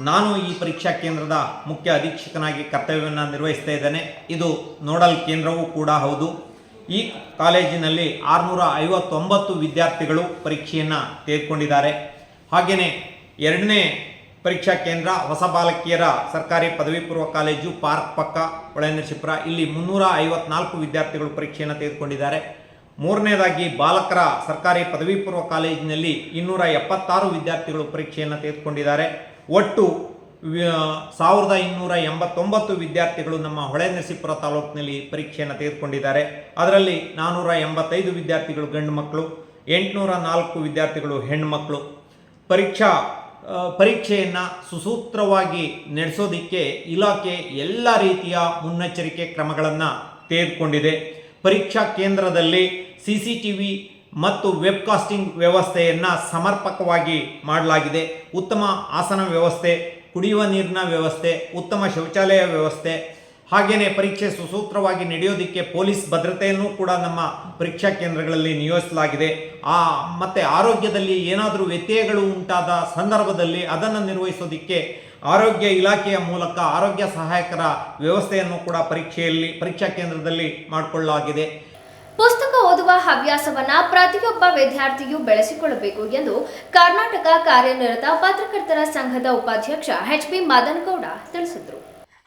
ನಾನು ಈ ಪರೀಕ್ಷಾ ಕೇಂದ್ರದ ಮುಖ್ಯ ಅಧೀಕ್ಷಕನಾಗಿ ಕರ್ತವ್ಯವನ್ನು ನಿರ್ವಹಿಸ್ತಾ ಇದ್ದೇನೆ. ಇದು ನೋಡಲ್ ಕೇಂದ್ರವೂ ಕೂಡ ಹೌದು. ಈ ಕಾಲೇಜಿನಲ್ಲಿ 659 ವಿದ್ಯಾರ್ಥಿಗಳು ಪರೀಕ್ಷೆಯನ್ನು ತೆಗೆದುಕೊಂಡಿದ್ದಾರೆ. ಹಾಗೆಯೇ ಎರಡನೇ ಪರೀಕ್ಷಾ ಕೇಂದ್ರ ಹೊಸ ಬಾಲಕಿಯರ ಸರ್ಕಾರಿ ಪದವಿ ಪೂರ್ವ ಕಾಲೇಜು, ಪಾರ್ಕ್ ಪಕ್ಕ, ಹೊಳೆಯ ನರಸೀಪುರ, ಇಲ್ಲಿ 354 ವಿದ್ಯಾರ್ಥಿಗಳು ಪರೀಕ್ಷೆಯನ್ನು ತೆಗೆದುಕೊಂಡಿದ್ದಾರೆ. ಮೂರನೇದಾಗಿ ಬಾಲಕರ ಸರ್ಕಾರಿ ಪದವಿ ಪೂರ್ವ ಕಾಲೇಜಿನಲ್ಲಿ 276 ವಿದ್ಯಾರ್ಥಿಗಳು ಪರೀಕ್ಷೆಯನ್ನು ತೆಗೆದುಕೊಂಡಿದ್ದಾರೆ. ಒಟ್ಟು 1289 ವಿದ್ಯಾರ್ಥಿಗಳು ನಮ್ಮ ಹೊಳೆಯ ನರಸೀಪುರ ತಾಲೂಕಿನಲ್ಲಿ ಪರೀಕ್ಷೆಯನ್ನು ತೆಗೆದುಕೊಂಡಿದ್ದಾರೆ. ಅದರಲ್ಲಿ 485 ವಿದ್ಯಾರ್ಥಿಗಳು ಗಂಡು ಮಕ್ಕಳು, 804 ವಿದ್ಯಾರ್ಥಿಗಳು ಹೆಣ್ಣುಮಕ್ಕಳು. ಪರೀಕ್ಷೆಯನ್ನು ಸುಸೂತ್ರವಾಗಿ ನಡೆಸೋದಕ್ಕೆ ಇಲಾಖೆ ಎಲ್ಲ ರೀತಿಯ ಮುನ್ನೆಚ್ಚರಿಕೆ ಕ್ರಮಗಳನ್ನು ತೆಗೆದುಕೊಂಡಿದೆ. ಪರೀಕ್ಷಾ ಕೇಂದ್ರದಲ್ಲಿ CCTV ಮತ್ತು ವೆಬ್ಕಾಸ್ಟಿಂಗ್ ವ್ಯವಸ್ಥೆಯನ್ನು ಸಮರ್ಪಕವಾಗಿ ಮಾಡಲಾಗಿದೆ. ಉತ್ತಮ ಆಸನ ವ್ಯವಸ್ಥೆ, ಕುಡಿಯುವ ನೀರಿನ ವ್ಯವಸ್ಥೆ, ಉತ್ತಮ ಶೌಚಾಲಯ ವ್ಯವಸ್ಥೆ, ಹಾಗೆಯೇ ಪರೀಕ್ಷೆ ಸುಸೂತ್ರವಾಗಿ ನಡೆಯೋದಕ್ಕೆ ಪೊಲೀಸ್ ಭದ್ರತೆಯನ್ನು ಕೂಡ ನಮ್ಮ ಪರೀಕ್ಷಾ ಕೇಂದ್ರಗಳಲ್ಲಿ ನಿಯೋಜಿಸಲಾಗಿದೆ. ಮತ್ತು ಆರೋಗ್ಯದಲ್ಲಿ ಏನಾದರೂ ವ್ಯತ್ಯಯಗಳು ಉಂಟಾದ ಸಂದರ್ಭದಲ್ಲಿ ಅದನ್ನು ನಿರ್ವಹಿಸೋದಕ್ಕೆ ಆರೋಗ್ಯ ಇಲಾಖೆಯ ಮೂಲಕ ಆರೋಗ್ಯ ಸಹಾಯಕರ ವ್ಯವಸ್ಥೆಯನ್ನು ಕೂಡ ಪರೀಕ್ಷಾ ಕೇಂದ್ರದಲ್ಲಿ ಮಾಡಿಕೊಳ್ಳಲಾಗಿದೆ. ಪುಸ್ತಕ ಓದುವ ಹವ್ಯಾಸವನ್ನ ಪ್ರತಿಯೊಬ್ಬ ವಿದ್ಯಾರ್ಥಿಯೂ ಬೆಳೆಸಿಕೊಳ್ಳಬೇಕು ಎಂದು ಕರ್ನಾಟಕ ಕಾರ್ಯನಿರತ ಪತ್ರಕರ್ತರ ಸಂಘದ ಉಪಾಧ್ಯಕ್ಷ HB ಮದನಗೌಡ ತಿಳಿಸಿದರು.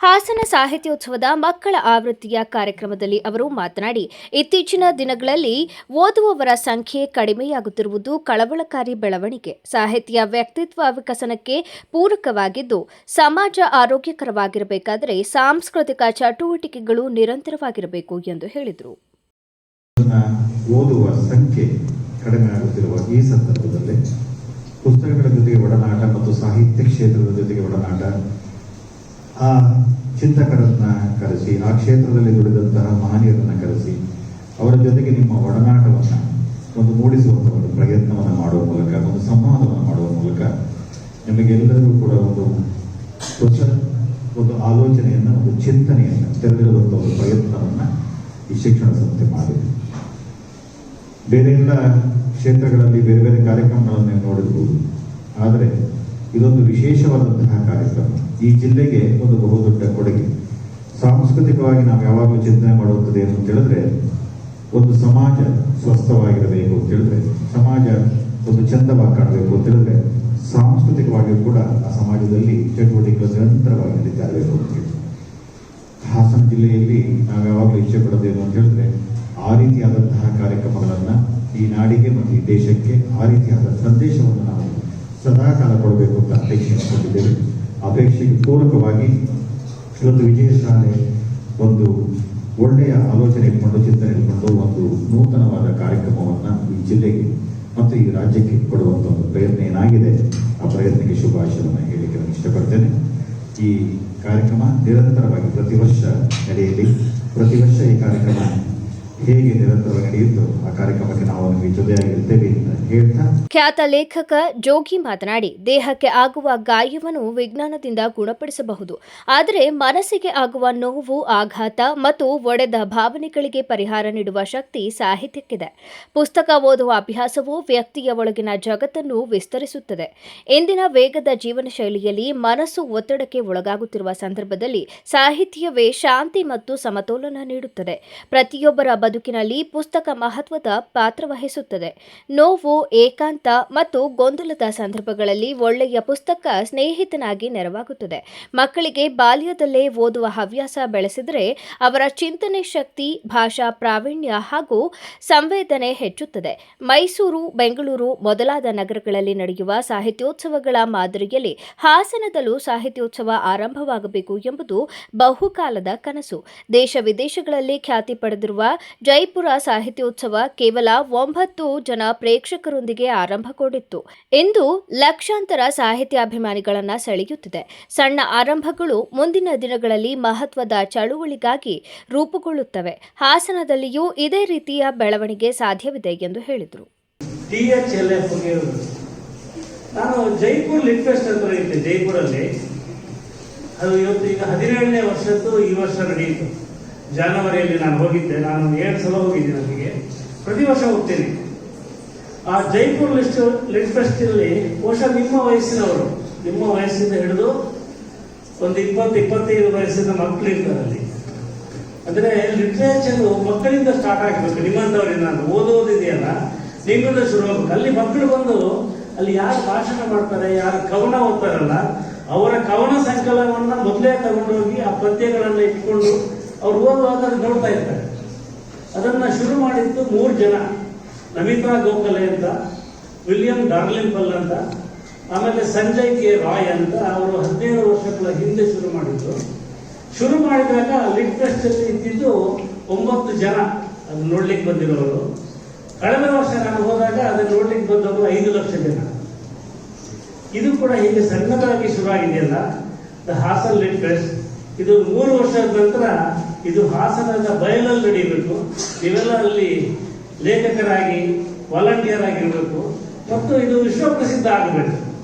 ಹಾಸನ ಸಾಹಿತ್ಯೋತ್ಸವದ ಮಕ್ಕಳ ಆವೃತ್ತಿಯ ಕಾರ್ಯಕ್ರಮದಲ್ಲಿ ಅವರು ಮಾತನಾಡಿ, ಇತ್ತೀಚಿನ ದಿನಗಳಲ್ಲಿ ಓದುವವರ ಸಂಖ್ಯೆ ಕಡಿಮೆಯಾಗುತ್ತಿರುವುದು ಕಳವಳಕಾರಿ ಬೆಳವಣಿಗೆ. ಸಾಹಿತ್ಯ ವ್ಯಕ್ತಿತ್ವ ವಿಕಸನಕ್ಕೆ ಪೂರಕವಾಗಿದ್ದು, ಸಮಾಜ ಆರೋಗ್ಯಕರವಾಗಿರಬೇಕಾದರೆ ಸಾಂಸ್ಕೃತಿಕ ಚಟುವಟಿಕೆಗಳು ನಿರಂತರವಾಗಿರಬೇಕು ಎಂದು ಹೇಳಿದರು. ಓದುವ ಸಂಖ್ಯೆ ಕಡಿಮೆ ಆಗುತ್ತಿರುವ ಈ ಸಂದರ್ಭದಲ್ಲಿ ಪುಸ್ತಕಗಳ ಜೊತೆಗೆ ಒಡನಾಟ ಮತ್ತು ಸಾಹಿತ್ಯ ಕ್ಷೇತ್ರದ ಜೊತೆಗೆ ಒಡನಾಟ, ಆ ಚಿಂತಕರನ್ನ ಕರೆಸಿ, ಆ ಕ್ಷೇತ್ರದಲ್ಲಿ ದುಡಿದಂತಹ ಮಹನೀಯರನ್ನ ಕರೆಸಿ ಅವರ ಜೊತೆಗೆ ನಿಮ್ಮ ಒಡನಾಟವನ್ನು ಒಂದು ಮೂಡಿಸುವಂಥ ಒಂದು ಪ್ರಯತ್ನವನ್ನು ಮಾಡುವ ಮೂಲಕ, ಒಂದು ಸಂವಾದವನ್ನು ಮಾಡುವ ಮೂಲಕ ನಿಮಗೆಲ್ಲರಿಗೂ ಕೂಡ ಹೊಸ ಒಂದು ಆಲೋಚನೆಯನ್ನು, ಒಂದು ಚಿಂತನೆಯನ್ನು ತೆರೆದಿರುವಂಥ ಒಂದು ಪ್ರಯತ್ನವನ್ನು ಈ ಶಿಕ್ಷಣ ಸಂಸ್ಥೆ ಮಾಡಿದೆ. ಬೇರೆ ಎಲ್ಲ ಕ್ಷೇತ್ರಗಳಲ್ಲಿ ಬೇರೆ ಬೇರೆ ಕಾರ್ಯಕ್ರಮಗಳನ್ನು ನೀವು ನೋಡಿರ್ಬೋದು, ಆದರೆ ಇದೊಂದು ವಿಶೇಷವಾದಂತಹ ಕಾರ್ಯಕ್ರಮ. ಈ ಜಿಲ್ಲೆಗೆ ಒಂದು ಬಹುದೊಡ್ಡ ಕೊಡುಗೆ. ಸಾಂಸ್ಕೃತಿಕವಾಗಿ ನಾವು ಯಾವಾಗಲೂ ಚಿಂತನೆ ಮಾಡುವಂಥದ್ದು ಏನು ಅಂತ ಹೇಳಿದ್ರೆ, ಒಂದು ಸಮಾಜ ಸ್ವಸ್ಥವಾಗಿರಬೇಕು ಅಂತ ಹೇಳಿದ್ರೆ, ಸಮಾಜ ಒಂದು ಚಂದವಾಗಿ ಕಾಣಬೇಕು ಅಂತ ಹೇಳಿದ್ರೆ, ಸಾಂಸ್ಕೃತಿಕವಾಗಿಯೂ ಕೂಡ ಆ ಸಮಾಜದಲ್ಲಿ ಚಟುವಟಿಕೆಗಳು ನಿರಂತರವಾಗಿ ನಡೀತಾ ಇರಬೇಕು ಅಂತ ಹೇಳಿ ಹಾಸನ ಜಿಲ್ಲೆಯಲ್ಲಿ ನಾವು ಯಾವಾಗಲೂ ಇಚ್ಛೆ ಪಡೋದೇನು ಅಂತ ಹೇಳಿದ್ರೆ, ಆ ರೀತಿಯಾದಂತಹ ಕಾರ್ಯಕ್ರಮಗಳನ್ನು ಈ ನಾಡಿಗೆ ಮತ್ತು ಈ ದೇಶಕ್ಕೆ ಆ ರೀತಿಯಾದ ಸಂದೇಶವನ್ನು ನಾವು ಸದಾಕಾಲ ಕೊಡಬೇಕು ಅಂತ ಅಪೇಕ್ಷೆಯನ್ನು ಕೊಟ್ಟಿದ್ದೇವೆ. ಅಪೇಕ್ಷೆಗೆ ಪೂರಕವಾಗಿ ಇವತ್ತು ವಿಜಯಶಾಲೆ ಒಂದು ಒಳ್ಳೆಯ ಆಲೋಚನೆ ಇಟ್ಕೊಂಡು, ಚಿಂತನೆ ಇಟ್ಕೊಂಡು ಒಂದು ನೂತನವಾದ ಕಾರ್ಯಕ್ರಮವನ್ನು ಈ ಜಿಲ್ಲೆಗೆ ಮತ್ತು ಈ ರಾಜ್ಯಕ್ಕೆ ಕೊಡುವಂಥ ಒಂದು ಪ್ರಯತ್ನ ಏನಾಗಿದೆ, ಆ ಪ್ರಯತ್ನಕ್ಕೆ ಶುಭಾಶಯವನ್ನು ಹೇಳಲಿಕ್ಕೆ ನಾನು ಇಷ್ಟಪಡ್ತೇನೆ. ಈ ಕಾರ್ಯಕ್ರಮ ನಿರಂತರವಾಗಿ ಪ್ರತಿ ವರ್ಷ ನಡೆಯಲಿ. ಪ್ರತಿ ವರ್ಷ ಈ ಕಾರ್ಯಕ್ರಮ ಹೇಗೆ ನಿರಂತರವಾಗಿ ನಡೆಯುತ್ತೋ ಆ ಕಾರ್ಯಕ್ರಮಕ್ಕೆ ನಾವು ನಿಮಗೆ ಜೊತೆಯಾಗಿರ್ತೇವೆ ಅಂತ ಹೇಳ್ತಾ, ಖ್ಯಾತ ಲೇಖಕ ಜೋಗಿ ಮಾತನಾಡಿ, ದೇಹಕ್ಕೆ ಆಗುವ ಗಾಯವನ್ನು ವಿಜ್ಞಾನದಿಂದ ಗುಣಪಡಿಸಬಹುದು, ಆದರೆ ಮನಸ್ಸಿಗೆ ಆಗುವ ನೋವು, ಆಘಾತ ಮತ್ತು ಒಡೆದ ಭಾವನೆಗಳಿಗೆ ಪರಿಹಾರ ನೀಡುವ ಶಕ್ತಿ ಸಾಹಿತ್ಯಕ್ಕಿದೆ. ಪುಸ್ತಕ ಓದುವ ಅಭ್ಯಾಸವು ವ್ಯಕ್ತಿಯ ಒಳಗಿನ ಜಗತ್ತನ್ನು ವಿಸ್ತರಿಸುತ್ತದೆ. ಇಂದಿನ ವೇಗದ ಜೀವನ ಶೈಲಿಯಲ್ಲಿ ಮನಸ್ಸು ಒತ್ತಡಕ್ಕೆ ಒಳಗಾಗುತ್ತಿರುವ ಸಂದರ್ಭದಲ್ಲಿ ಸಾಹಿತ್ಯವೇ ಶಾಂತಿ ಮತ್ತು ಸಮತೋಲನ ನೀಡುತ್ತದೆ. ಪ್ರತಿಯೊಬ್ಬರ ಬದುಕಿನಲ್ಲಿ ಪುಸ್ತಕ ಮಹತ್ವದ ಪಾತ್ರ ವಹಿಸುತ್ತದೆ. ನೋವು, ಏಕಾಂತ ಮತ್ತು ಗೊಂದಲದ ಸಂದರ್ಭಗಳಲ್ಲಿ ಒಳ್ಳೆಯ ಪುಸ್ತಕ ಸ್ನೇಹಿತನಾಗಿ ನೆರವಾಗುತ್ತದೆ. ಮಕ್ಕಳಿಗೆ ಬಾಲ್ಯದಲ್ಲೇ ಓದುವ ಹವ್ಯಾಸ ಬೆಳೆಸಿದರೆ ಅವರ ಚಿಂತನೆ ಶಕ್ತಿ, ಭಾಷಾ ಪ್ರಾವೀಣ್ಯ ಹಾಗೂ ಸಂವೇದನೆ ಹೆಚ್ಚುತ್ತದೆ. ಮೈಸೂರು, ಬೆಂಗಳೂರು ಮೊದಲಾದ ನಗರಗಳಲ್ಲಿ ನಡೆಯುವ ಸಾಹಿತ್ಯೋತ್ಸವಗಳ ಮಾದರಿಯಲ್ಲಿ ಹಾಸನದಲ್ಲೂ ಸಾಹಿತ್ಯೋತ್ಸವ ಆರಂಭವಾಗಬೇಕು ಎಂಬುದು ಬಹುಕಾಲದ ಕನಸು. ದೇಶ ವಿದೇಶಗಳಲ್ಲಿ ಖ್ಯಾತಿ ಪಡೆದಿರುವ ಜೈಪುರ ಸಾಹಿತ್ಯೋತ್ಸವ ಕೇವಲ 9 ಜನ ಪ್ರೇಕ್ಷಕರೊಂದಿಗೆ ಆರಂಭಗೊಂಡಿತ್ತು. ಇಂದು ಲಕ್ಷಾಂತರ ಸಾಹಿತ್ಯಾಭಿಮಾನಿಗಳನ್ನ ಸೆಳೆಯುತ್ತಿದೆ. ಸಣ್ಣ ಆರಂಭಗಳು ಮುಂದಿನ ದಿನಗಳಲ್ಲಿ ಮಹತ್ವದ ಚಳುವಳಿಗಾಗಿ ರೂಪುಗೊಳ್ಳುತ್ತವೆ. ಹಾಸನದಲ್ಲಿಯೂ ಇದೇ ರೀತಿಯ ಬೆಳವಣಿಗೆ ಸಾಧ್ಯವಿದೆ ಎಂದು ಹೇಳಿದರು. ನಾನು ಜೈಪುರ್ ಲಿಟ್ ಫೆಸ್ಟ್ ಅಂತ ನಡೆಯುತ್ತೆ ಜೈಪುರಲ್ಲಿ. ಅದು ಇವತ್ತು ಈಗ 17ನೇ ವರ್ಷದ್ದು ಈ ವರ್ಷ ನಡೆಯಿತು. ಜನವರಿಯಲ್ಲಿ ನಾನು ಹೋಗಿದ್ದೆ. ನಾನು 7 ಸಲ ಹೋಗಿದ್ದೀನಿ. ನನಗೆ ಪ್ರತಿ ವರ್ಷ ಹೋಗ್ತೇನೆ. ಆ ಜೈಪುರ್ ಲಿಟ್ ಫೆಸ್ಟ್ ಅಲ್ಲಿ ಬಹುಶಃ ನಿಮ್ಮ ವಯಸ್ಸಿನವರು, ನಿಮ್ಮ ವಯಸ್ಸಿಂದ ಹಿಡಿದು ಒಂದು 20-25 ವಯಸ್ಸಿನ ಮಕ್ಕಳು ಇರ್ತಾರೆ ಅಲ್ಲಿ. ಅಂದ್ರೆ ಲಿಟ್ರೇಚರ್ ಮಕ್ಕಳಿಂದ ಸ್ಟಾರ್ಟ್ ಆಗಬೇಕು. ನಿಮ್ಮಂತವರಿಂದ ನಾನು ಓದೋದಿದೆಯಲ್ಲ, ನಿಮ್ಮಿಂದ ಶುರು ಆಗಬೇಕು. ಅಲ್ಲಿ ಮಕ್ಕಳು ಬಂದು ಅಲ್ಲಿ ಯಾರು ಭಾಷಣ ಮಾಡ್ತಾರೆ, ಯಾರು ಕವನ ಓದ್ತಾರಲ್ಲ, ಅವರ ಕವನ ಸಂಕಲನವನ್ನ ಮೊದಲೇ ತಗೊಂಡೋಗಿ ಆ ಪದ್ಯಗಳನ್ನ ಇಟ್ಕೊಂಡು ಅವ್ರು ಓದುವಾಗ ಅದು ನೋಡ್ತಾ ಇರ್ತಾರೆ. ಅದನ್ನ ಶುರು ಮಾಡಿದ್ದು 3 ಜನ, ನಮಿತಾ ಗೋಖಲೆ ಅಂತ, ವಿಲಿಯಂ ಡಾರ್ಲಿಂಪಲ್ ಅಂತ, ಆಮೇಲೆ ಸಂಜಯ್ ಕೆ ರಾಯ್ ಅಂತ. ಅವರು 15 ವರ್ಷಗಳ ಹಿಂದೆ ಶುರು ಮಾಡಿದ್ರು. ಶುರು ಮಾಡಿದಾಗ ಲಿಟ್ ಫೆಸ್ಟ್ ಅಲ್ಲಿ ಇದ್ದಿದ್ದು 9 ಜನ ಅದು ನೋಡ್ಲಿಕ್ಕೆ ಬಂದಿರೋರು. ಕಳೆದ ವರ್ಷ ನಾನು ಹೋದಾಗ ಅದನ್ನು ನೋಡ್ಲಿಕ್ಕೆ ಬಂದವರು 5 ಲಕ್ಷ ಜನ. ಇದು ಕೂಡ ಹೀಗೆ ಸಣ್ಣದಾಗಿ ಶುರುವಾಗಿದೆಯಲ್ಲ ದ ಹಾಸನ್ ಲಿಟ್ ಫೆಸ್ಟ್. ಇದು 3 ವರ್ಷದ ನಂತರ ಇದು ಹಾಸನದ ಬಯಲಲ್ಲಿ ನಡೀಬೇಕು. ನೀವೆಲ್ಲ ಅಲ್ಲಿ ಲೇಖಕರಾಗಿ, ವಾಲಂಟಿಯರ್ ಆಗಿರಬೇಕು ಮತ್ತು ಇದು ವಿಶ್ವಪ್ರಸಿದ್ಧ ಆಗಬೇಕು.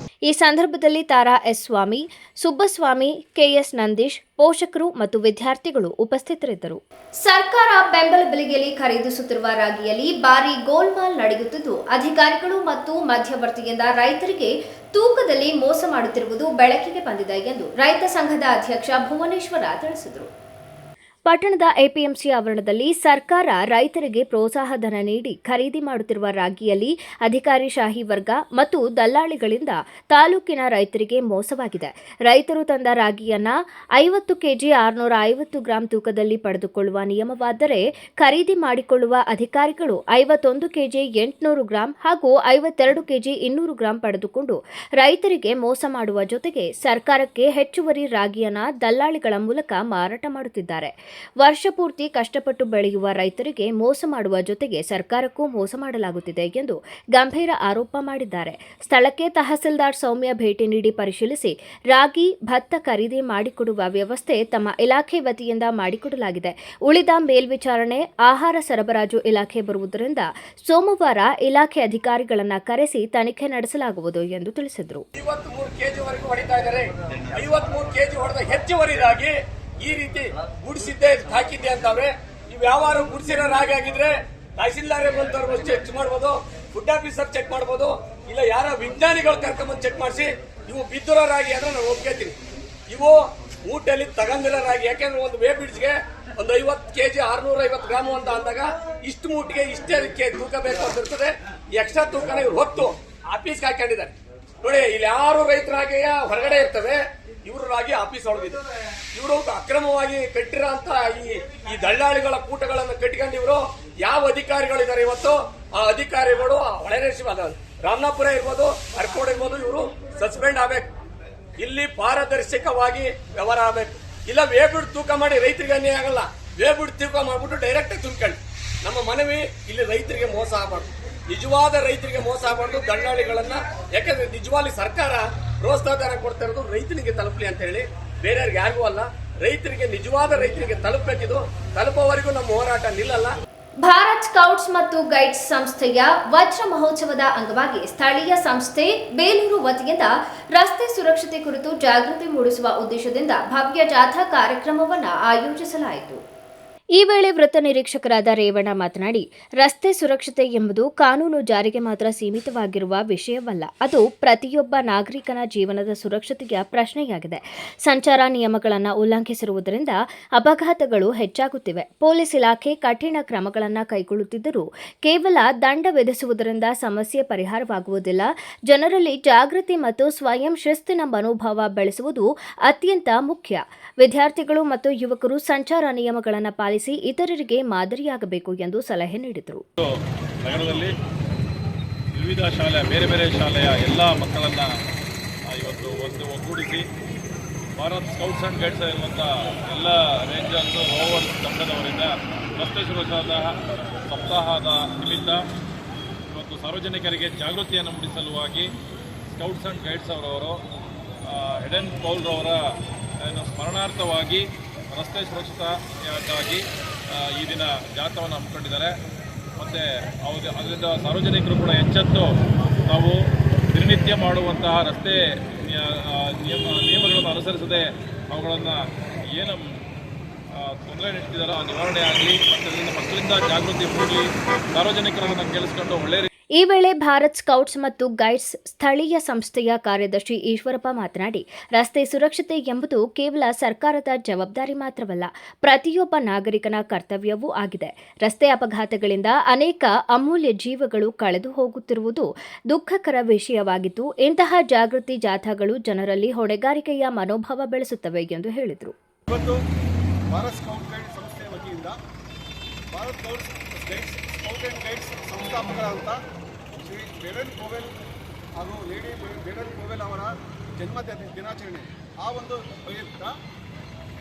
ಈ ಸಂದರ್ಭದಲ್ಲಿ ತಾರಾ ಎಸ್ ಸ್ವಾಮಿ, ಸುಬ್ಬಸ್ವಾಮಿ, ಕೆಎಸ್ ನಂದೀಶ್, ಪೋಷಕರು ಮತ್ತು ವಿದ್ಯಾರ್ಥಿಗಳು ಉಪಸ್ಥಿತರಿದ್ದರು. ಸರ್ಕಾರ ಬೆಂಬಲ ಬೆಲೆಯಲ್ಲಿ ಖರೀದಿಸುತ್ತಿರುವ ರಾಗಿಯಲ್ಲಿ ಭಾರೀ ಗೋಲ್ಮಾಲ್ ನಡೆಯುತ್ತಿದ್ದು, ಅಧಿಕಾರಿಗಳು ಮತ್ತು ಮಧ್ಯವರ್ತಿಯಿಂದ ರೈತರಿಗೆ ತೂಕದಲ್ಲಿ ಮೋಸ ಮಾಡುತ್ತಿರುವುದು ಬೆಳಕಿಗೆ ಬಂದಿದೆ ಎಂದು ರೈತ ಸಂಘದ ಅಧ್ಯಕ್ಷ ಭುವನೇಶ್ವರ ತಿಳಿಸಿದರು. ಪಟ್ಟಣದ ಎಪಿಎಂಸಿ ಆವರಣದಲ್ಲಿ ಸರ್ಕಾರ ರೈತರಿಗೆ ಪ್ರೋತ್ಸಾಹಧನ ನೀಡಿ ಖರೀದಿ ಮಾಡುತ್ತಿರುವ ರಾಗಿಯಲ್ಲಿ ಅಧಿಕಾರಿ ಶಾಹಿ ವರ್ಗ ಮತ್ತು ದಲ್ಲಾಳಿಗಳಿಂದ ತಾಲೂಕಿನ ರೈತರಿಗೆ ಮೋಸವಾಗಿದೆ. ರೈತರು ತಂದ ರಾಗಿಯನ್ನ 50 ಕೆಜಿ 650 ಗ್ರಾಂ ತೂಕದಲ್ಲಿ ಪಡೆದುಕೊಳ್ಳುವ ನಿಯಮವಾದರೆ, ಖರೀದಿ ಮಾಡಿಕೊಳ್ಳುವ ಅಧಿಕಾರಿಗಳು 51 ಕೆಜಿ 800 ಗ್ರಾಂ ಹಾಗೂ 52 ಕೆಜಿ 200 ಗ್ರಾಂ ಪಡೆದುಕೊಂಡು ರೈತರಿಗೆ ಮೋಸ ಮಾಡುವ ಜೊತೆಗೆ ಸರ್ಕಾರಕ್ಕೆ ಹೆಚ್ಚುವರಿ ರಾಗಿಯನ್ನ ದಲ್ಲಾಳಿಗಳ ಮೂಲಕ ಮಾರಾಟ ಮಾಡುತ್ತಿದ್ದಾರೆ. ವರ್ಷ ಪೂರ್ತಿ ಕಷ್ಟಪಟ್ಟು ಬೆಳೆಯುವ ರೈತರಿಗೆ ಮೋಸ ಮಾಡುವ ಜೊತೆಗೆ ಸರ್ಕಾರಕ್ಕೂ ಮೋಸ ಮಾಡಲಾಗುತ್ತಿದೆ ಎಂದು ಗಂಭೀರ ಆರೋಪ ಮಾಡಿದ್ದಾರೆ. ಸ್ಥಳಕ್ಕೆ ತಹಸೀಲ್ದಾರ್ ಸೌಮ್ಯ ಭೇಟಿ ನೀಡಿ ಪರಿಶೀಲಿಸಿ ರಾಗಿ, ಭತ್ತ ಖರೀದಿ ಮಾಡಿಕೊಡುವ ವ್ಯವಸ್ಥೆ ತಮ್ಮ ಇಲಾಖೆ ವತಿಯಿಂದ ಮಾಡಿಕೊಡಲಾಗಿದೆ. ಉಳಿದ ಮೇಲ್ವಿಚಾರಣೆ ಆಹಾರ ಸರಬರಾಜು ಇಲಾಖೆ ಬರುವುದರಿಂದ ಸೋಮವಾರ ಇಲಾಖೆ ಅಧಿಕಾರಿಗಳನ್ನ ಕರೆಸಿ ತನಿಖೆ ನಡೆಸಲಾಗುವುದು ಎಂದು ತಿಳಿಸಿದರು. 53 ಕೆಜಿವರೆಗೂ ಹೊಡಿತಾ ಇದ್ದಾರೆ. 53 ಕೆಜಿ ಹೊಡೆದ ಹೆಚ್ಚುವರಿ ರಾಗಿ ಈ ರೀತಿ ಗುಡಿಸಿದ್ದೆ ಹಾಕಿದ್ದೆ ಅಂತವ್ರೆ. ಇವು ಯಾವಾರು ಗುಡಿಸಿರೋ ರಾಗಿ ಆಗಿದ್ರೆ ತಹಸೀಲ್ದಾರ್ ಬಂದವರು ಚೆಕ್ ಮಾಡಬಹುದು, ಫುಡ್ ಆಫೀಸರ್ ಚೆಕ್ ಮಾಡಬಹುದು, ಇಲ್ಲ ಯಾರೋ ವಿಜ್ಞಾನಿಗಳು ಕರ್ಕೊಂಡ್ಬಂದು ಚೆಕ್ ಮಾಡಿಸಿ ಇವು ಬಿದ್ದಿರೋ ರಾಗಿ ಅಂದ್ರೆ ನಾನು ಒಪ್ಕೋತೀನಿ. ಇವು ಊಟಲ್ಲಿ ತಗೊಂಡಿರೋ ರಾಗಿ. ಯಾಕೆಂದ್ರೆ ಒಂದು ವೇ ಬಿಡ್ಸ್ಗೆ ಒಂದು 50 ಕೆಜಿ 650 ಗ್ರಾಮ್ ಅಂತ ಅಂದಾಗ ಇಷ್ಟು ಮೂಟಿಗೆ ಇಷ್ಟೇ ತೂಕ ಬೇಕು ಅಂತ ಇರ್ತದೆ. ಎಕ್ಸ್ಟ್ರಾ ತೂಕನ ಇವ್ರು ಹೊತ್ತು ಆಫೀಸ್ಗೆ ಹಾಕೊಂಡಿದ್ದಾರೆ. ನೋಡಿ, ಇಲ್ಲಿ ಯಾರು ರೈತರಾಗಿ ಹೊರಗಡೆ ಇರ್ತವೆ, ಇವರು ರಾಗಿ ಆಫೀಸ್ ಒಳಗಿದೆ. ಇವರು ಅಕ್ರಮವಾಗಿ ಕಟ್ಟಿರೋ ಅಂತ ಈ ದಳ್ಳಾಳಿಗಳ ಕೂಟಗಳನ್ನು ಕಟ್ಕೊಂಡು ಇವರು ಯಾವ ಅಧಿಕಾರಿಗಳಿದ್ದಾರೆ ಇವತ್ತು, ಆ ಅಧಿಕಾರಿಗಳು ಹೊಳೆನರಸೀಪುರ, ರಾಮನಾಪುರ ಇರ್ಬೋದು, ಅರ್ಕೋಡ್ ಇರ್ಬೋದು, ಇವರು ಸಸ್ಪೆಂಡ್ ಆಗಬೇಕು. ಇಲ್ಲಿ ಪಾರದರ್ಶಕವಾಗಿ ವ್ಯವಹಾರ ಆಗಬೇಕು. ಇಲ್ಲ ವೇಬಿಡ್ ತೂಕ ಮಾಡಿ ರೈತರಿಗೆ ಅನ್ಯಾಯ ಆಗಲ್ಲ. ವೇಬಿಡ್ ತೂಕ ಮಾಡ್ಬಿಟ್ಟು ಡೈರೆಕ್ಟ್ ತುಂಬ್ಕೊಳ್ಳಿ. ನಮ್ಮ ಮನವಿ ಇಲ್ಲಿ ರೈತರಿಗೆ ಮೋಸ ಆಗಬಾರ್ದು, ನಿಜವಾದ ರೈತರಿಗೆ ಮೋಸ ಆಗಬಾರ್ದು ದಳ್ಳಾಳಿಗಳನ್ನ. ಯಾಕಂದ್ರೆ ನಿಜವಾಗಿ ಸರ್ಕಾರ ಪ್ರೋತ್ಸಾಹಧನ ಕೊಡ್ತಾ ಇರೋದು ರೈತನಿಗೆ ತಲುಪಲಿ ಅಂತ ಹೇಳಿ, ಬೇರೆಯವ್ರಿಗೆ ಯಾರಿಗೂ ಅಲ್ಲ. ರೈತರಿಗೆ, ನಿಜವಾದ ರೈತರಿಗೆ ತಲುಪಬೇಕಿದು. ತಲುಪೋವರೆಗೂ ನಮ್ಮ ಹೋರಾಟ ನಿಲ್ಲಲ್ಲ. ಭಾರತ್ ಸ್ಕೌಟ್ಸ್ ಮತ್ತು ಗೈಡ್ಸ್ ಸಂಸ್ಥೆಯ ವಜ್ರ ಮಹೋತ್ಸವದ ಅಂಗವಾಗಿ ಸ್ಥಳೀಯ ಸಂಸ್ಥೆ ಬೇಲೂರು ವತಿಯಿಂದ ರಸ್ತೆ ಸುರಕ್ಷತೆ ಕುರಿತು ಜಾಗೃತಿ ಮೂಡಿಸುವ ಉದ್ದೇಶದಿಂದ ಭವ್ಯ ಜಾಥಾ ಕಾರ್ಯಕ್ರಮವನ್ನು ಆಯೋಜಿಸಲಾಯಿತು. ಈ ವೇಳೆ ವೃತ್ತ ನಿರೀಕ್ಷಕರಾದ ರೇವಣ್ಣ ಮಾತನಾಡಿ, ರಸ್ತೆ ಸುರಕ್ಷತೆ ಎಂಬುದು ಕಾನೂನು ಜಾರಿಗೆ ಮಾತ್ರ ಸೀಮಿತವಾಗಿರುವ ವಿಷಯವಲ್ಲ, ಅದು ಪ್ರತಿಯೊಬ್ಬ ನಾಗರಿಕನ ಜೀವನದ ಸುರಕ್ಷತೆಯ ಪ್ರಶ್ನೆಯಾಗಿದೆ. ಸಂಚಾರ ನಿಯಮಗಳನ್ನು ಉಲ್ಲಂಘಿಸಿರುವುದರಿಂದ ಅಪಘಾತಗಳು ಹೆಚ್ಚಾಗುತ್ತಿವೆ. ಪೊಲೀಸ್ ಇಲಾಖೆ ಕಠಿಣ ಕ್ರಮಗಳನ್ನು ಕೈಗೊಳ್ಳುತ್ತಿದ್ದರೂ ಕೇವಲ ದಂಡ ವಿಧಿಸುವುದರಿಂದ ಸಮಸ್ಯೆ ಪರಿಹಾರವಾಗುವುದಿಲ್ಲ. ಜನರಲ್ಲಿ ಜಾಗೃತಿ ಮತ್ತು ಸ್ವಯಂ ಶಿಸ್ತಿನ ಮನೋಭಾವ ಬೆಳೆಸುವುದು ಅತ್ಯಂತ ಮುಖ್ಯ. ವಿದ್ಯಾರ್ಥಿಗಳು ಮತ್ತು ಯುವಕರು ಸಂಚಾರ ನಿಯಮಗಳನ್ನು ಪಾಲಿಸಿ ಇತರರಿಗೆ ಮಾದರಿಯಾಗಬೇಕು ಎಂದು ಸಲಹೆ ನೀಡಿದರು. ನಗರದಲ್ಲಿ ವಿವಿಧ ಬೇರೆ ಬೇರೆ ಶಾಲೆಯ ಎಲ್ಲ ಮಕ್ಕಳನ್ನು ಇವತ್ತು ಒಗ್ಗೂಡಿಸಿ ಭಾರತ್ ಸ್ಕೌಟ್ಸ್ ಆ್ಯಂಡ್ ಗೈಡ್ಸ್ ಇರುವಂಥ ಎಲ್ಲ ರೇಂಜರ್ಸ್ ರೋವರ್ಸ್ ತಂಡದವರಿಂದ ರಸ್ತೆ ಸುರಕ್ಷತಾ ಸಪ್ತಾಹದ ನಿಮಿತ್ತ ಇವತ್ತು ಸಾರ್ವಜನಿಕರಿಗೆ ಜಾಗೃತಿಯನ್ನು ಮೂಡಿಸಲುವಾಗಿ ಸ್ಕೌಟ್ಸ್ ಆ್ಯಂಡ್ ಗೈಡ್ಸ್ ಅವರವರು ಎಡನ್ ಪೌಲ್ ಅವರ ಸ್ಮರಣಾರ್ಥವಾಗಿ ರಸ್ತೆ ಸುರಕ್ಷತೆಗಾಗಿ ಈ ದಿನ ಜಾಥಾವನ್ನು ಹಮ್ಮಿಕೊಂಡಿದ್ದಾರೆ. ಮತ್ತು ಅದರಿಂದ ಸಾರ್ವಜನಿಕರು ಕೂಡ ಎಚ್ಚೆತ್ತು ನಾವು ದಿನನಿತ್ಯ ಮಾಡುವಂತಹ ರಸ್ತೆ ನಿಯಮಗಳನ್ನು ಅನುಸರಿಸದೆ ಅವುಗಳನ್ನು ಏನು ತೊಂದರೆ ನೀಡ್ತಿದ್ದಾರೋ ಆ ನಿವಾರಣೆ ಆಗಲಿ ಮತ್ತು ಅದರಿಂದ ಮಕ್ಕಳಿಂದ ಜಾಗೃತಿ ಮೂಡಲಿ, ಸಾರ್ವಜನಿಕರನ್ನು ಕೇಳಿಸ್ಕೊಂಡು ಒಳ್ಳೆಯ ಈ ವೇಳೆ ಭಾರತ್ ಸ್ಕೌಟ್ಸ್ ಮತ್ತು ಗೈಡ್ಸ್ ಸ್ಥಳೀಯ ಸಂಸ್ಥೆಯ ಕಾರ್ಯದರ್ಶಿ ಈಶ್ವರಪ್ಪ ಮಾತನಾಡಿ, ರಸ್ತೆ ಸುರಕ್ಷತೆ ಎಂಬುದು ಕೇವಲ ಸರ್ಕಾರದ ಜವಾಬ್ದಾರಿ ಮಾತ್ರವಲ್ಲ, ಪ್ರತಿಯೊಬ್ಬ ನಾಗರಿಕನ ಕರ್ತವ್ಯವೂ ಆಗಿದೆ. ರಸ್ತೆ ಅಪಘಾತಗಳಿಂದ ಅನೇಕ ಅಮೂಲ್ಯ ಜೀವಗಳು ಕಳೆದು ಹೋಗುತ್ತಿರುವುದು ದುಃಖಕರ ವಿಷಯವಾಗಿದ್ದು, ಇಂತಹ ಜಾಗೃತಿ ಜಾಥಾಗಳು ಜನರಲ್ಲಿ ಹೊಣೆಗಾರಿಕೆಯ ಮನೋಭಾವ ಬೆಳೆಸುತ್ತವೆ ಎಂದು ಹೇಳಿದರು. ಭಾರತ್ ಸ್ಕೌಟ್ ಗೈಡ್ ಸಂಸ್ಥೆಯ ವತಿಯಿಂದ ಭಾರತ್ ಸ್ಕೌಟ್ ಆ್ಯಂಡ್ ಗೈಡ್ಸ್ ಸಂಸ್ಥಾಪಕರಾದಂಥ ಶ್ರೀ ಬೇಡನ್ ಕೋವೆಲ್ ಹಾಗೂ ಲೇಡಿ ಬೇಡನ್ ಕೋವೆಲ್ ಅವರ ಜನ್ಮ ದಿನಾಚರಣೆ ಆ ಒಂದು ಪ್ರಯುಕ್ತ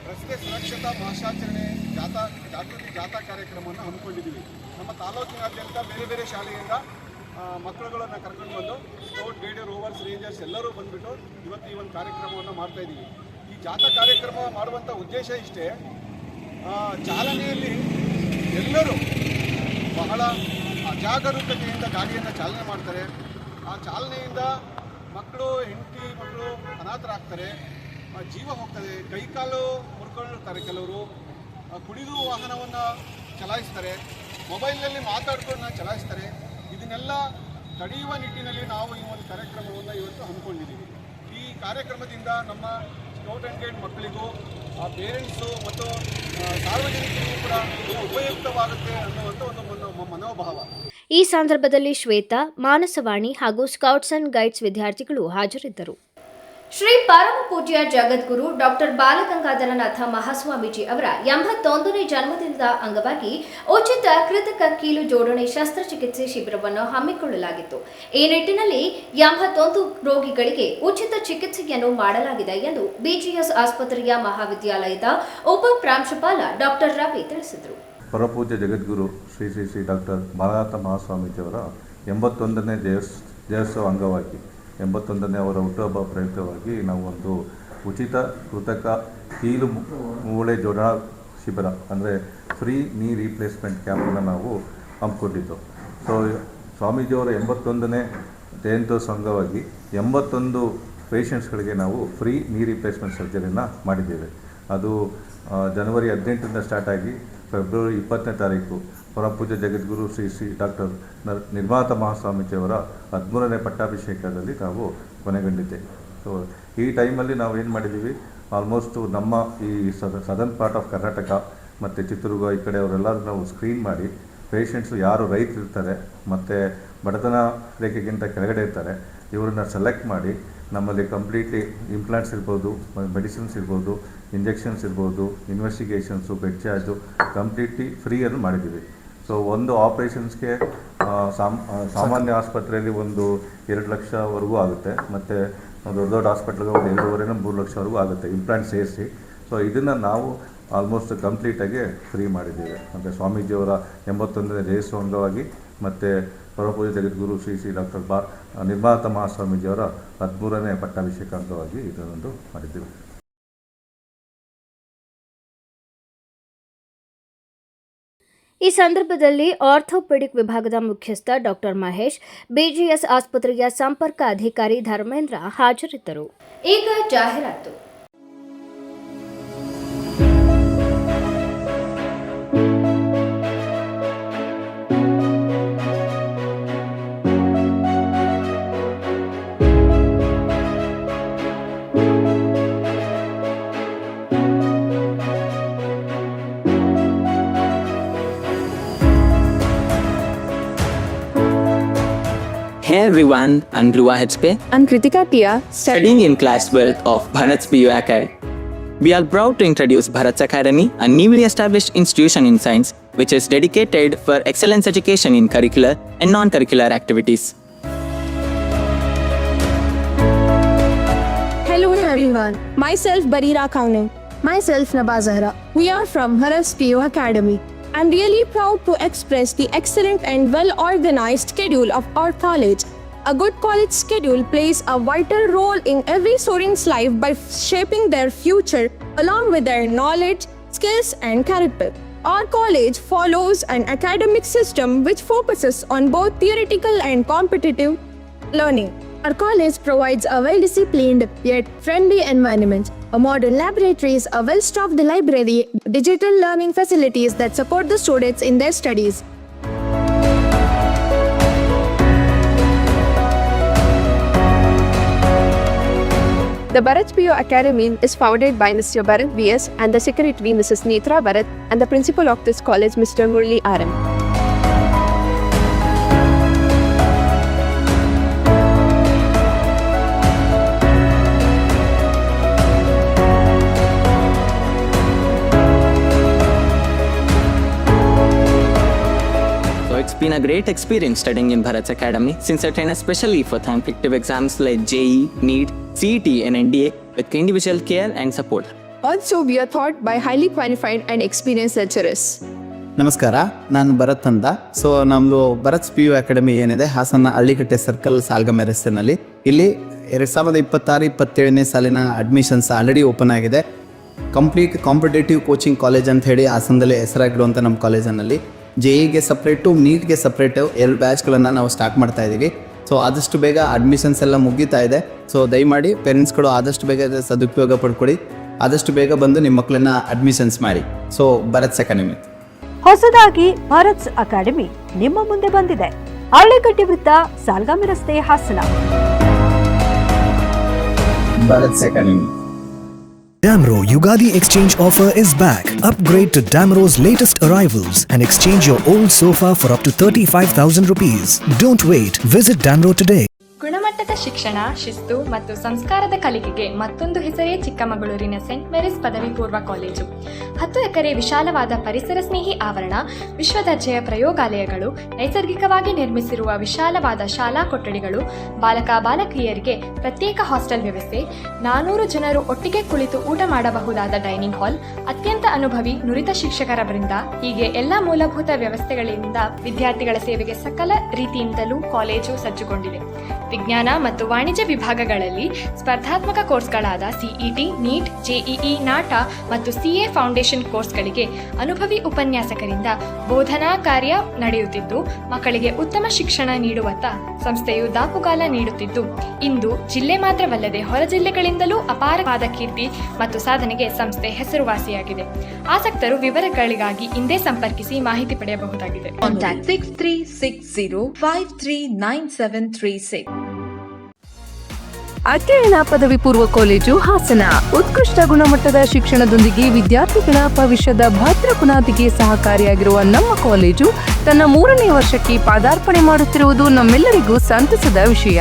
ರಸ್ತೆ ಸುರಕ್ಷತಾ ಮಾಸಾಚರಣೆ ಜಾಗೃತಿ ಜಾಥಾ ಕಾರ್ಯಕ್ರಮವನ್ನು ಹಮ್ಮಿಕೊಂಡಿದ್ದೀವಿ. ನಮ್ಮ ತಾಲೂಕಿನಾದ್ಯಂತ ಬೇರೆ ಬೇರೆ ಶಾಲೆಯಿಂದ ಮಕ್ಕಳುಗಳನ್ನು ಕರ್ಕೊಂಡು ಬಂದು ಸ್ಕೌಟ್ ಗೈಡ್ ರೋವರ್ಸ್ ರೇಂಜರ್ಸ್ ಎಲ್ಲರೂ ಬಂದುಬಿಟ್ಟು ಇವತ್ತು ಈ ಒಂದು ಕಾರ್ಯಕ್ರಮವನ್ನು ಮಾಡ್ತಾಯಿದ್ದೀವಿ. ಈ ಜಾಥಾ ಕಾರ್ಯಕ್ರಮ ಮಾಡುವಂಥ ಉದ್ದೇಶ ಇಷ್ಟೇ, ಚಾಲನೆಯಲ್ಲಿ ಎಲ್ಲರೂ ಬಹಳ ಅಜಾಗರೂಕತೆಯಿಂದ ಗಾಡಿಯನ್ನು ಚಾಲನೆ ಮಾಡ್ತಾರೆ. ಆ ಚಾಲನೆಯಿಂದ ಮಕ್ಕಳು ಹೆಂಡತಿ ಮಕ್ಕಳು ಅನಾಥರಾಗ್ತಾರೆ, ಜೀವ ಹೋಗ್ತದೆ, ಕೈಕಾಲು ಮುರ್ಕೊಂಡಿರ್ತಾರೆ, ಕೆಲವರು ಕುಡಿದು ವಾಹನವನ್ನು ಚಲಾಯಿಸ್ತಾರೆ, ಮೊಬೈಲ್ನಲ್ಲಿ ಮಾತಾಡ್ಕೊಂಡು ಚಲಾಯಿಸ್ತಾರೆ. ಇದನ್ನೆಲ್ಲ ತಡೆಯುವ ನಿಟ್ಟಿನಲ್ಲಿ ನಾವು ಈ ಒಂದು ಕಾರ್ಯಕ್ರಮವನ್ನು ಇವತ್ತು ಹಮ್ಮಿಕೊಂಡಿದ್ದೀವಿ. ಈ ಕಾರ್ಯಕ್ರಮದಿಂದ ನಮ್ಮ ಸ್ಕೌಟ್ ಆ್ಯಂಡ್ ಗೈಡ್ ಮಕ್ಕಳಿಗೂ ಪೇರೆಂಟ್ಸು ಮತ್ತು ಸಾರ್ವಜನಿಕರಿಗೂ ಕೂಡ ಉಪಯುಕ್ತವಾಗುತ್ತೆ ಅನ್ನುವಂಥ ಒಂದು ಮನೋಭಾವ. ಈ ಸಂದರ್ಭದಲ್ಲಿ ಶ್ವೇತಾ, ಮಾನಸವಾಣಿ ಹಾಗೂ ಸ್ಕೌಟ್ಸ್ ಅಂಡ್ ಗೈಡ್ಸ್ ವಿದ್ಯಾರ್ಥಿಗಳು ಹಾಜರಿದ್ದರು. ಶ್ರೀ ಪರಮ ಪೂಜ್ಯ ಜಗದ್ಗುರು ಡಾಕ್ಟರ್ ಬಾಲಗಂಗಾಧರನಾಥ ಮಹಾಸ್ವಾಮೀಜಿ ಅವರ 81ನೇ ಜನ್ಮದಿನದ ಅಂಗವಾಗಿ ಉಚಿತ ಕೃತಕ ಕೀಲು ಜೋಡಣೆ ಶಸ್ತ್ರಚಿಕಿತ್ಸೆ ಶಿಬಿರವನ್ನು ಹಮ್ಮಿಕೊಳ್ಳಲಾಗಿತ್ತು. ಈ ನಿಟ್ಟಿನಲ್ಲಿ 81 ರೋಗಿಗಳಿಗೆ ಉಚಿತ ಚಿಕಿತ್ಸೆಯನ್ನು ಮಾಡಲಾಗಿದೆ ಎಂದು ಬಿಜಿಎಸ್ ಆಸ್ಪತ್ರೆಯ ಮಹಾವಿದ್ಯಾಲಯದ ಉಪ ಪ್ರಾಂಶುಪಾಲ ಡಾಕ್ಟರ್ ರವಿ ತಿಳಿಸಿದರು. ಪರಮಪೂಜ್ಯ ಜಗದ್ಗುರು ಶ್ರೀ ಶ್ರೀ ಶ್ರೀ ಡಾಕ್ಟರ್ ಬಾಲನಾಥ ಮಹಾಸ್ವಾಮೀಜಿಯವರ 81ನೇ ಜಯೋತ್ಸವ ಅಂಗವಾಗಿ 81ನೇ ಅವರ ಹುಟ್ಟುಹಬ್ಬ ಪ್ರಯುಕ್ತವಾಗಿ ನಾವು ಒಂದು ಉಚಿತ ಕೃತಕ ಕೀಲು ಮೂಳೆ ಜೋಡಣಾ ಶಿಬಿರ ಅಂದರೆ ಫ್ರೀ ನೀ ರೀಪ್ಲೇಸ್ಮೆಂಟ್ ಕ್ಯಾಂಪನ್ನು ನಾವು ಹಮ್ಮಿಕೊಂಡಿದ್ದು. ಸೊ ಸ್ವಾಮೀಜಿಯವರ 81ನೇ ಜಯಂತ್ಯೋತ್ಸವ ಅಂಗವಾಗಿ 81 ಪೇಷಂಟ್ಸ್ಗಳಿಗೆ ನಾವು ಫ್ರೀ ನೀ ರೀಪ್ಲೇಸ್ಮೆಂಟ್ ಸರ್ಜರಿನ ಮಾಡಿದ್ದೇವೆ. ಅದು ಜನವರಿ 18ರಿಂದ ಸ್ಟಾರ್ಟ್ ಆಗಿ ಫೆಬ್ರವರಿ 20ನೇ ತಾರೀಕು ಪರಮಪೂಜ್ಯ ಜಗದ್ಗುರು ಶ್ರೀ ಶ್ರೀ ಡಾಕ್ಟರ್ ನಿರ್ಮಲಾನಂದ ಮಹಾಸ್ವಾಮೀಜಿಯವರ 13ನೇ ಪಟ್ಟಾಭಿಷೇಕದಲ್ಲಿ ನಾವು ಕೊನೆಗೊಂಡಿದ್ದೇವೆ. ಸೊ ಈ ಟೈಮಲ್ಲಿ ನಾವು ಏನು ಮಾಡಿದ್ದೀವಿ, ಆಲ್ಮೋಸ್ಟು ನಮ್ಮ ಈ ಸದರ್ನ್ ಪಾರ್ಟ್ ಆಫ್ ಕರ್ನಾಟಕ ಮತ್ತು ಚಿತ್ರದುರ್ಗ ಈ ಕಡೆ ಅವರೆಲ್ಲರೂ ನಾವು ಸ್ಕ್ರೀನ್ ಮಾಡಿ ಪೇಷಂಟ್ಸು ಯಾರು ರೈತರು ಇರ್ತಾರೆ ಮತ್ತು ಬಡತನ ರೇಖೆಗಿಂತ ಕೆಳಗಡೆ ಇರ್ತಾರೆ ಇವರನ್ನ ಸೆಲೆಕ್ಟ್ ಮಾಡಿ ನಮ್ಮಲ್ಲಿ ಕಂಪ್ಲೀಟ್ಲಿ ಇಂಪ್ಲಾಂಟ್ಸ್ ಇರ್ಬೋದು, ಮೆಡಿಸಿನ್ಸ್ ಇರ್ಬೋದು, ಇಂಜೆಕ್ಷನ್ಸ್ ಇರ್ಬೋದು, ಇನ್ವೆಸ್ಟಿಗೇಷನ್ಸು, ಬೆಡ್ ಚಾರ್ಜು ಕಂಪ್ಲೀಟ್ಲಿ ಫ್ರೀಯನ್ನು ಮಾಡಿದ್ದೀವಿ. ಸೊ ಒಂದು ಆಪ್ರೇಷನ್ಸ್ಗೆ ಸಾಮಾನ್ಯ ಆಸ್ಪತ್ರೆಯಲ್ಲಿ ಒಂದು 2 ಲಕ್ಷವರೆಗೂ ಆಗುತ್ತೆ, ಮತ್ತು ದೊಡ್ಡ ದೊಡ್ಡ ಹಾಸ್ಪಿಟ್ಲ್ಗೆ ಒಂದು 2.5-3 ಲಕ್ಷವರೆಗೂ ಆಗುತ್ತೆ ಇಂಪ್ಲಾಂಟ್ ಸೇರಿಸಿ. ಸೊ ಇದನ್ನು ನಾವು ಆಲ್ಮೋಸ್ಟ್ ಕಂಪ್ಲೀಟಾಗಿ ಫ್ರೀ ಮಾಡಿದ್ದೀವಿ. ಮತ್ತು ಸ್ವಾಮೀಜಿಯವರ 81ನೇ ಜಯಂತ್ಯೋತ್ಸವ ಅಂಗವಾಗಿ ಮತ್ತು ಪರಮಪೂಜ್ಯ ಜಗದ್ಗುರು ಶ್ರೀ ಶ್ರೀ ಡಾಕ್ಟರ್ ನಿರ್ಮಲಾನಂದ ಮಹಾಸ್ವಾಮೀಜಿಯವರ 13ನೇ ಪಟ್ಟಾಭಿಷೇಕ ಅಂಗವಾಗಿ ಇದನ್ನೊಂದು ಮಾಡಿದ್ದೀವಿ. ಈ ಸಂದರ್ಭದಲ್ಲಿ ಆರ್ಥೋಪೆಡಿಕ್ ವಿಭಾಗದ ಮುಖ್ಯಸ್ಥ ಡಾಕ್ಟರ್ ಮಹೇಶ್, ಬಿಜಿಎಸ್ ಆಸ್ಪತ್ರೆಯ ಸಂಪರ್ಕ ಅಧಿಕಾರಿ ಧರ್ಮೇಂದ್ರ ಹಾಜರಿದ್ದರು. ಈಗ ಜಾಹೀರಾತು. Hey everyone, I'm Dhruva HP. I'm Kritika Tia, Studying in Class 12 of Bharat's PU Academy. We are proud to introduce Bharat's Academy, a newly established institution in science which is dedicated for excellence education in curricular and non-curricular activities. Hello everyone, myself Barira Kaunin. Myself Naba Zahra. We are from Bharat's PU Academy. I'm really proud to express the excellent and well-organized schedule of our college. A good college schedule plays a vital role in every student's life by shaping their future along with their knowledge, skills, and character. Our college follows an academic system which focuses on both theoretical and competitive learning. Our college provides a well-disciplined yet friendly environment, a modern laboratories, a well-stocked library, digital learning facilities that support the students in their studies. The Bharat PU Academy is founded by Mr. Bharat VS and the secretary Mrs. Netra Bharat and the principal of this college Mr. Murli RM. It's been a great experience studying in Bharat's Academy since I train especially for competitive exams like JEE, NEET, CET and NDA with individual care and support. Also, we are taught by highly qualified and experienced lecturers. ನಮಸ್ಕಾರ, ನಾನು ಭರತ್ ಅಂತ. ನಮ್ಮದು ಭರತ್ಸ್ PU academy ಏನಿದೆ Hassan ಹಳ್ಳಿಕಟ್ಟೆ circle ಸಾಲ್ಗಮೆ ರಸ್ತೆನಲ್ಲಿ. ಇಲ್ಲಿ 2026-27ನೇ ಸಾಲಿನ admissions already open ಆಗಿದೆ. Complete competitive coaching college ಅಂತ ಹೇಳಿ ಹಾಸನದಲ್ಲಿ ಹೆಸರಾಗಿರುವಂಥ ನಮ್ಮ ಕಾಲೇಜಿನಲ್ಲಿ JEಗೆ ಸಪ್ರೇಟು, ನೀಟ್ಗೆ ಸಪ್ರೇಟು 2 ಬ್ಯಾಚ್ಗಳನ್ನು ನಾವು ಸ್ಟಾರ್ಟ್ ಮಾಡ್ತಾ ಇದ್ದೀವಿ. ಆದಷ್ಟು ಬೇಗ ಅಡ್ಮಿಷನ್ಸ್ ಎಲ್ಲ ಮುಗೀತಾ ಇದೆ. ದಯಮಾಡಿ ಪೇರೆಂಟ್ಸ್ಗಳು ಆದಷ್ಟು ಬೇಗ ಸದುಪಯೋಗ ಪಡ್ಕೊಳ್ಳಿ, ಆದಷ್ಟು ಬೇಗ ಬಂದು ನಿಮ್ಮ ಮಕ್ಕಳನ್ನ ಅಡ್ಮಿಷನ್ಸ್ ಮಾಡಿ. ಭರತ್ಸ್ ಅಕಾಡೆಮಿ ಹೊಸದಾಗಿ ಭರತ್ಸ್ ಅಕಾಡೆಮಿ ನಿಮ್ಮ ಮುಂದೆ ಬಂದಿದೆ. ಹಳ್ಳಿಕಟ್ಟಿ ವೃತ್ತ, ಸಾಲ್ಗಾಮಿ ರಸ್ತೆ, Hassan. Bharat's academy. Damro Yugadi Exchange offer is back. Upgrade to Damro's latest arrivals and exchange your old sofa for up to 35,000 rupees. Don't wait. Visit Damro today. ಗುಣಮಟ್ಟದ ಶಿಕ್ಷಣ, ಶಿಸ್ತು ಮತ್ತು ಸಂಸ್ಕಾರದ ಕಲಿಕೆಗೆ ಮತ್ತೊಂದು ಹೆಸರೇ ಚಿಕ್ಕಮಗಳೂರಿನ ಸೆಂಟ್ ಮೇರಿಸ್ ಪದವಿ ಪೂರ್ವ ಕಾಲೇಜು. 10 ಎಕರೆ ವಿಶಾಲವಾದ ಪರಿಸರ ಸ್ನೇಹಿ ಆವರಣ, ವಿಶ್ವದರ್ಜೆಯ ಪ್ರಯೋಗಾಲಯಗಳು, ನೈಸರ್ಗಿಕವಾಗಿ ನಿರ್ಮಿಸಿರುವ ವಿಶಾಲವಾದ ಶಾಲಾ ಕೊಠಡಿಗಳು, ಬಾಲಕ ಬಾಲಕಿಯರಿಗೆ ಪ್ರತ್ಯೇಕ ಹಾಸ್ಟೆಲ್ ವ್ಯವಸ್ಥೆ, 400 ಜನರು ಒಟ್ಟಿಗೆ ಕುಳಿತು ಊಟ ಮಾಡಬಹುದಾದ ಡೈನಿಂಗ್ ಹಾಲ್, ಅತ್ಯಂತ ಅನುಭವಿ ನುರಿತ ಶಿಕ್ಷಕರ ವೃಂದ, ಹೀಗೆ ಎಲ್ಲ ಮೂಲಭೂತ ವ್ಯವಸ್ಥೆಗಳಿಂದ ವಿದ್ಯಾರ್ಥಿಗಳ ಸೇವೆಗೆ ಸಕಲ ರೀತಿಯಿಂದಲೂ ಕಾಲೇಜು ಸಜ್ಜುಗೊಂಡಿದೆ. ವಿಜ್ಞಾನ ಮತ್ತು ವಾಣಿಜ್ಯ ವಿಭಾಗಗಳಲ್ಲಿ ಸ್ಪರ್ಧಾತ್ಮಕ ಕೋರ್ಸ್ಗಳಾದ CET, NEET, JEE, ನಾಟ ಮತ್ತು CA ಫೌಂಡೇಶನ್ ಕೋರ್ಸ್ಗಳಿಗೆ ಅನುಭವಿ ಉಪನ್ಯಾಸಕರಿಂದ ಬೋಧನಾ ಕಾರ್ಯ ನಡೆಯುತ್ತಿದ್ದು, ಮಕ್ಕಳಿಗೆ ಉತ್ತಮ ಶಿಕ್ಷಣ ನೀಡುವತ್ತ ಸಂಸ್ಥೆಯು ದಾಪುಗಾಲ ನೀಡುತ್ತಿದ್ದು, ಇಂದು ಜಿಲ್ಲೆ ಮಾತ್ರವಲ್ಲದೆ ಹೊರ ಜಿಲ್ಲೆಗಳಿಂದಲೂ ಅಪಾರವಾದ ಕೀರ್ತಿ ಮತ್ತು ಸಾಧನೆಗೆ ಸಂಸ್ಥೆ ಹೆಸರುವಾಸಿಯಾಗಿದೆ. ಆಸಕ್ತರು ವಿವರಗಳಿಗಾಗಿ ಹಿಂದೆ ಸಂಪರ್ಕಿಸಿ ಮಾಹಿತಿ ಪಡೆಯಬಹುದಾಗಿದೆ. Contact 6360539736. ಅಧ್ಯಯನ ಪದವಿ ಪೂರ್ವ ಕಾಲೇಜು ಹಾಸನ ಉತ್ಕೃಷ್ಟ ಗುಣಮಟ್ಟದ ಶಿಕ್ಷಣದೊಂದಿಗೆ ವಿದ್ಯಾರ್ಥಿಗಳ ಭವಿಷ್ಯದ ಭದ್ರ ಬುನಾದಿಗೆ ಸಹಕಾರಿಯಾಗಿರುವ ನಮ್ಮ ಕಾಲೇಜು ತನ್ನ 3ನೇ ವರ್ಷಕ್ಕೆ ಪಾದಾರ್ಪಣೆ ಮಾಡುತ್ತಿರುವುದು ನಮ್ಮೆಲ್ಲರಿಗೂ ಸಂತಸದ ವಿಷಯ.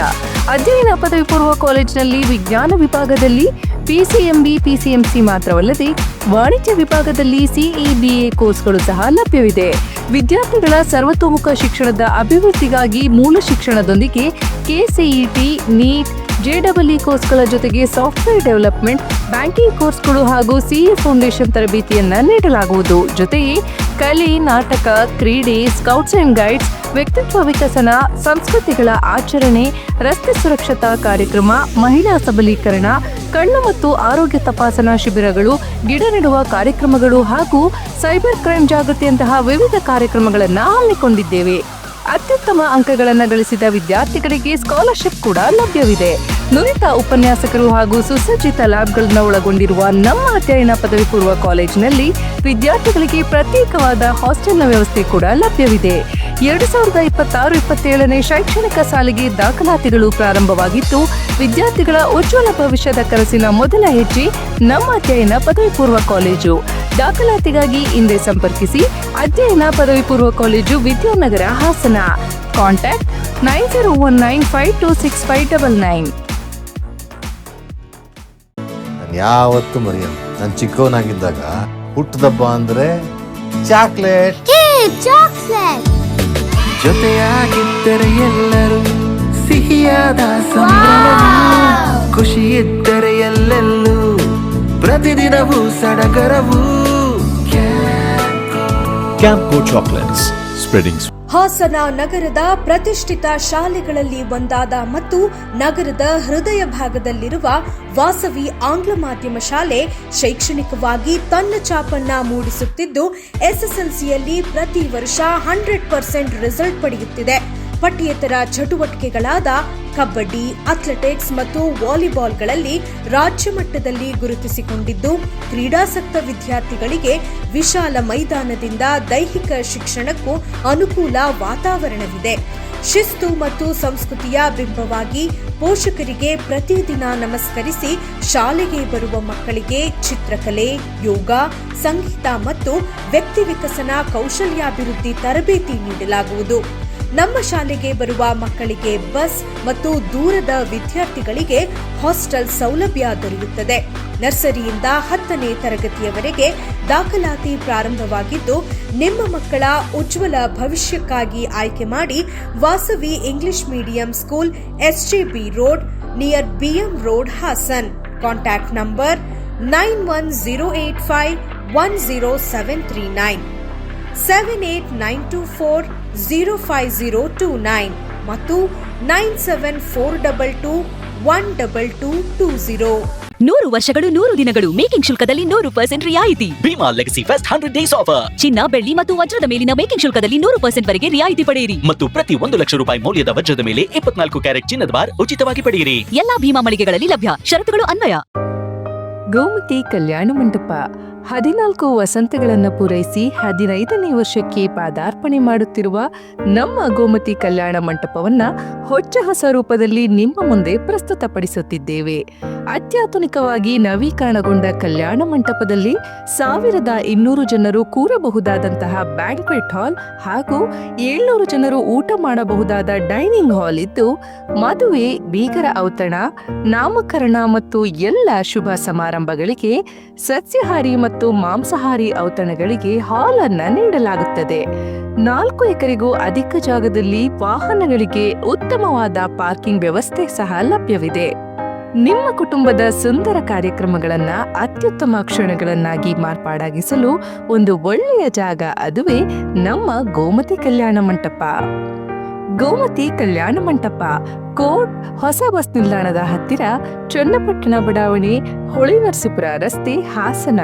ಅಧ್ಯಯನ ಪದವಿ ಪೂರ್ವ ಕಾಲೇಜಿನಲ್ಲಿ ವಿಜ್ಞಾನ ವಿಭಾಗದಲ್ಲಿ PCMB, PCMC ಮಾತ್ರವಲ್ಲದೆ ವಾಣಿಜ್ಯ ವಿಭಾಗದಲ್ಲಿ CE, BA ಕೋರ್ಸ್ಗಳು ಸಹ ಲಭ್ಯವಿದೆ. ವಿದ್ಯಾರ್ಥಿಗಳ ಸರ್ವತೋಮುಖ ಶಿಕ್ಷಣದ ಅಭಿವೃದ್ಧಿಗಾಗಿ ಮೂಲ ಶಿಕ್ಷಣದೊಂದಿಗೆ KCET, NEET, JEE ಕೋರ್ಸ್ಗಳ ಜೊತೆಗೆ ಸಾಫ್ಟ್ವೇರ್ ಡೆವಲಪ್ಮೆಂಟ್, ಬ್ಯಾಂಕಿಂಗ್ ಕೋರ್ಸ್ಗಳು ಹಾಗೂ CA ಫೌಂಡೇಶನ್ ತರಬೇತಿಯನ್ನ ನೀಡಲಾಗುವುದು. ಜೊತೆಗೆ ಕಲೆ, ನಾಟಕ, ಕ್ರೀಡೆ, ಸ್ಕೌಟ್ಸ್ ಅಂಡ್ ಗೈಡ್ಸ್, ವ್ಯಕ್ತಿತ್ವ ವಿಕಸನ, ಸಂಸ್ಕೃತಿಗಳ ಆಚರಣೆ, ರಸ್ತೆ ಸುರಕ್ಷತಾ ಕಾರ್ಯಕ್ರಮ, ಮಹಿಳಾ ಸಬಲೀಕರಣ, ಕಣ್ಣು ಮತ್ತು ಆರೋಗ್ಯ ತಪಾಸಣಾ ಶಿಬಿರಗಳು, ಗಿಡ ನೆಡುವ ಕಾರ್ಯಕ್ರಮಗಳು ಹಾಗೂ ಸೈಬರ್ ಕ್ರೈಮ್ ಜಾಗೃತಿಯಂತಹ ವಿವಿಧ ಕಾರ್ಯಕ್ರಮಗಳನ್ನು ಹಮ್ಮಿಕೊಂಡಿದ್ದೇವೆ. ಅತ್ಯುತ್ತಮ ಅಂಕಗಳನ್ನು ಗಳಿಸಿದ ವಿದ್ಯಾರ್ಥಿಗಳಿಗೆ ಸ್ಕಾಲರ್ಶಿಪ್ ಕೂಡ ಲಭ್ಯವಿದೆ. ನುರಿತ ಉಪನ್ಯಾಸಕರು ಹಾಗೂ ಸುಸಜ್ಜಿತ ಲ್ಯಾಬ್ಗಳನ್ನು ಒಳಗೊಂಡಿರುವ ನಮ್ಮ ಅಧ್ಯಯನ ಪದವಿ ಪೂರ್ವ ಕಾಲೇಜಿನಲ್ಲಿ ವಿದ್ಯಾರ್ಥಿಗಳಿಗೆ ಪ್ರತ್ಯೇಕವಾದ ಹಾಸ್ಟೆಲ್ನ ವ್ಯವಸ್ಥೆ ಕೂಡ ಲಭ್ಯವಿದೆ. 2026-27ನೇ ಶೈಕ್ಷಣಿಕ ಸಾಲಿಗೆ ದಾಖಲಾತಿಗಳು ಪ್ರಾರಂಭವಾಗಿದ್ದು, ವಿದ್ಯಾರ್ಥಿಗಳ ಉಜ್ವಲ ಭವಿಷ್ಯದ ಕನಸಿನ ಮೊದಲ ಹೆಜ್ಜೆ ನಮ್ಮ ಅಧ್ಯಯನ ಪದವಿ ಪೂರ್ವ ಕಾಲೇಜು. ದಾಖಲಾತಿಗಾಗಿ ಹಿಂದೆ ಸಂಪರ್ಕಿಸಿ. ಅಧ್ಯಯನ ಪದವಿ ಪೂರ್ವ ಕಾಲೇಜು, ವಿದ್ಯಾನಗರ, ಹಾಸನ. ಕಾಂಟ್ಯಾಕ್ಟ್ 9019526599. ನಾನು ಯಾವತ್ತೂ ಮರೆಯಲ್ಲ. ನಾನು ಚಿಕ್ಕವನಾಗಿದ್ದಾಗ ಹುಟ್ಟದಬ್ಬ ಅಂದ್ರೆ ಚಾಕ್ಲೇಟ್. ಜೊತೆಯಾಗಿದ್ದರೆ ಎಲ್ಲರೂ ಸಿಹಿಯಾದ ಸಂಭ್ರಮವು, ಖುಷಿ ಇದ್ದರೆ ಎಲ್ಲೆಲ್ಲೂ ಪ್ರತಿದಿನವೂ ಸಡಗರವು. Camco Chocolates, spreading ಹಾಸನ ನಗರದ ಪ್ರತಿಷ್ಠಿತ ಶಾಲೆಗಳಲ್ಲಿ ಒಂದಾದ ಮತ್ತು ನಗರದ ಹೃದಯ ಭಾಗದಲ್ಲಿರುವ ವಾಸವಿ ಆಂಗ್ಲ ಮಾಧ್ಯಮ ಶಾಲೆ ಶೈಕ್ಷಣಿಕವಾಗಿ ತನ್ನ ಛಾಪನ್ನ ಮೂಡಿಸುತ್ತಿದ್ದು ಎಸ್ಎಸ್ಎಲ್ಸಿಯಲ್ಲಿ ಪ್ರತಿ ವರ್ಷ 100% ರಿಸಲ್ಟ್ ಪಡೆಯುತ್ತಿದೆ. ಪಠ್ಯೇತರ ಚಟುವಟಿಕೆಗಳಾದ ಕಬಡ್ಡಿ, ಅಥ್ಲೆಟಿಕ್ಸ್ ಮತ್ತು ವಾಲಿಬಾಲ್ಗಳಲ್ಲಿ ರಾಜ್ಯ ಮಟ್ಟದಲ್ಲಿ ಗುರುತಿಸಿಕೊಂಡಿದ್ದು, ಕ್ರೀಡಾಸಕ್ತ ವಿದ್ಯಾರ್ಥಿಗಳಿಗೆ ವಿಶಾಲ ಮೈದಾನದಿಂದ ದೈಹಿಕ ಶಿಕ್ಷಣಕ್ಕೂ ಅನುಕೂಲ ವಾತಾವರಣವಿದೆ. ಶಿಸ್ತು ಮತ್ತು ಸಂಸ್ಕೃತಿಯ ಬಿಂಬವಾಗಿ ಪೋಷಕರಿಗೆ ಪ್ರತಿದಿನ ನಮಸ್ಕರಿಸಿ ಶಾಲೆಗೆ ಬರುವ ಮಕ್ಕಳಿಗೆ ಚಿತ್ರಕಲೆ, ಯೋಗ, ಸಂಗೀತ ಮತ್ತು ವ್ಯಕ್ತಿ ವಿಕಸನ ಕೌಶಲ್ಯಾಭಿವೃದ್ಧಿ ತರಬೇತಿ ನೀಡಲಾಗುವುದು. ನಮ್ಮ ಶಾಲೆಗೆ ಬರುವ ಮಕ್ಕಳಿಗೆ ಬಸ್ ಮತ್ತು ದೂರದ ವಿದ್ಯಾರ್ಥಿಗಳಿಗೆ ಹಾಸ್ಟೆಲ್ ಸೌಲಭ್ಯ ದೊರೆಯುತ್ತದೆ. ನರ್ಸರಿಯಿಂದ 10ನೇ ತರಗತಿಯವರೆಗೆ ದಾಖಲಾತಿ ಪ್ರಾರಂಭವಾಗಿದ್ದು, ನಿಮ್ಮ ಮಕ್ಕಳ ಉಜ್ವಲ ಭವಿಷ್ಯಕ್ಕಾಗಿ ಆಯ್ಕೆ ಮಾಡಿ Vasavi English medium school, SJB road, near BM road, Hassan. Contact number 9108510739, 7892405029 ಮತ್ತು 9742212220. 100 ವರ್ಷಗಳು 100 ದಿನಗಳು ಮೇಕಿಂಗ್ ಶುಲ್ಕದಲ್ಲಿ 100% ರಿಯಾಯಿತಿ. Bhima legacy fest 100 days offer. ಚಿನ್ನ, ಬೆಳ್ಳಿ ಮತ್ತು ವಜ್ರದ ಮೇಲಿನ ಮೇಕಿಂಗ್ ಶುಲ್ಕದಲ್ಲಿ 100% ವರೆಗೆ ರಿಯಾಯಿತಿ ಪಡೆಯಿರಿ. ಮತ್ತು ಪ್ರತಿ 1 ಲಕ್ಷ ರೂಪಾಯಿ ಮೌಲ್ಯದ ವಜ್ರದ ಮೇಲೆ 24 ಕ್ಯಾರೆಟ್ ಚಿನ್ನದ ಬಾರ್ ಉಚಿತವಾಗಿ ಪಡೆಯಿರಿ. ಎಲ್ಲಾ ಭೀಮಾ ಮಳಿಗೆಗಳಲ್ಲಿ ಲಭ್ಯ. ಷರತ್ತುಗಳು ಅನ್ವಯ. ಗೋಮತಿ ಕಲ್ಯಾಣ ಮಂಟಪ 14 ವಸಂತಗಳನ್ನು ಪೂರೈಸಿ 15ನೇ ವರ್ಷಕ್ಕೆ ಪಾದಾರ್ಪಣೆ ಮಾಡುತ್ತಿರುವ ನಮ್ಮ ಗೋಮತಿ ಕಲ್ಯಾಣ ಮಂಟಪವನ್ನ ಹೊಚ್ಚ ಹೊಸ ರೂಪದಲ್ಲಿ ನಿಮ್ಮ ಮುಂದೆ ಪ್ರಸ್ತುತಪಡಿಸುತ್ತಿದ್ದೇವೆ. ಅತ್ಯಾಧುನಿಕವಾಗಿ ನವೀಕರಣಗೊಂಡ ಕಲ್ಯಾಣ ಮಂಟಪದಲ್ಲಿ 1200 ಜನರು ಕೂರಬಹುದಾದಂತಹ ಬ್ಯಾಂಕ್ವೆಟ್ ಹಾಲ್ ಹಾಗೂ 700 ಜನರು ಊಟ ಮಾಡಬಹುದಾದ ಡೈನಿಂಗ್ ಹಾಲ್ ಇದ್ದು, ಮದುವೆ, ಬೀಗರ ಔತಣ, ನಾಮಕರಣ ಮತ್ತು ಎಲ್ಲ ಶುಭ ಸಮಾರಂಭಗಳಿಗೆ ಸಸ್ಯಾಹಾರಿ ಮತ್ತು ಮಾಂಸಾಹಾರಿ ಔತಣಗಳಿಗೆ ಹಾಲ್ ಅನ್ನು ನೀಡಲಾಗುತ್ತದೆ. 4 ಎಕರೆಗೂ ಅಧಿಕ ಜಾಗದಲ್ಲಿ ವಾಹನಗಳಿಗೆ ಉತ್ತಮವಾದ ಪಾರ್ಕಿಂಗ್ ವ್ಯವಸ್ಥೆ ಸಹ ಲಭ್ಯವಿದೆ. ನಿಮ್ಮ ಕುಟುಂಬದ ಸುಂದರ ಕಾರ್ಯಕ್ರಮಗಳನ್ನ ಅತ್ಯುತ್ತಮ ಕ್ಷಣಗಳನ್ನಾಗಿ ಮಾರ್ಪಾಡಾಗಿಸಲು ಒಂದು ಒಳ್ಳೆಯ ಜಾಗ, ಅದುವೇ ನಮ್ಮ ಗೋಮತಿ ಕಲ್ಯಾಣ ಮಂಟಪ. ಗೋಮತಿ ಕಲ್ಯಾಣ ಮಂಟಪ, ಕೋಟ್, ಹೊಸ ಬಸ್ ನಿಲ್ದಾಣದ ಹತ್ತಿರ, ಚನ್ನಪಟ್ಟಣ ಬಡಾವಣೆ, ಹೊಳೆನರಸೀಪುರ ರಸ್ತೆ, ಹಾಸನ.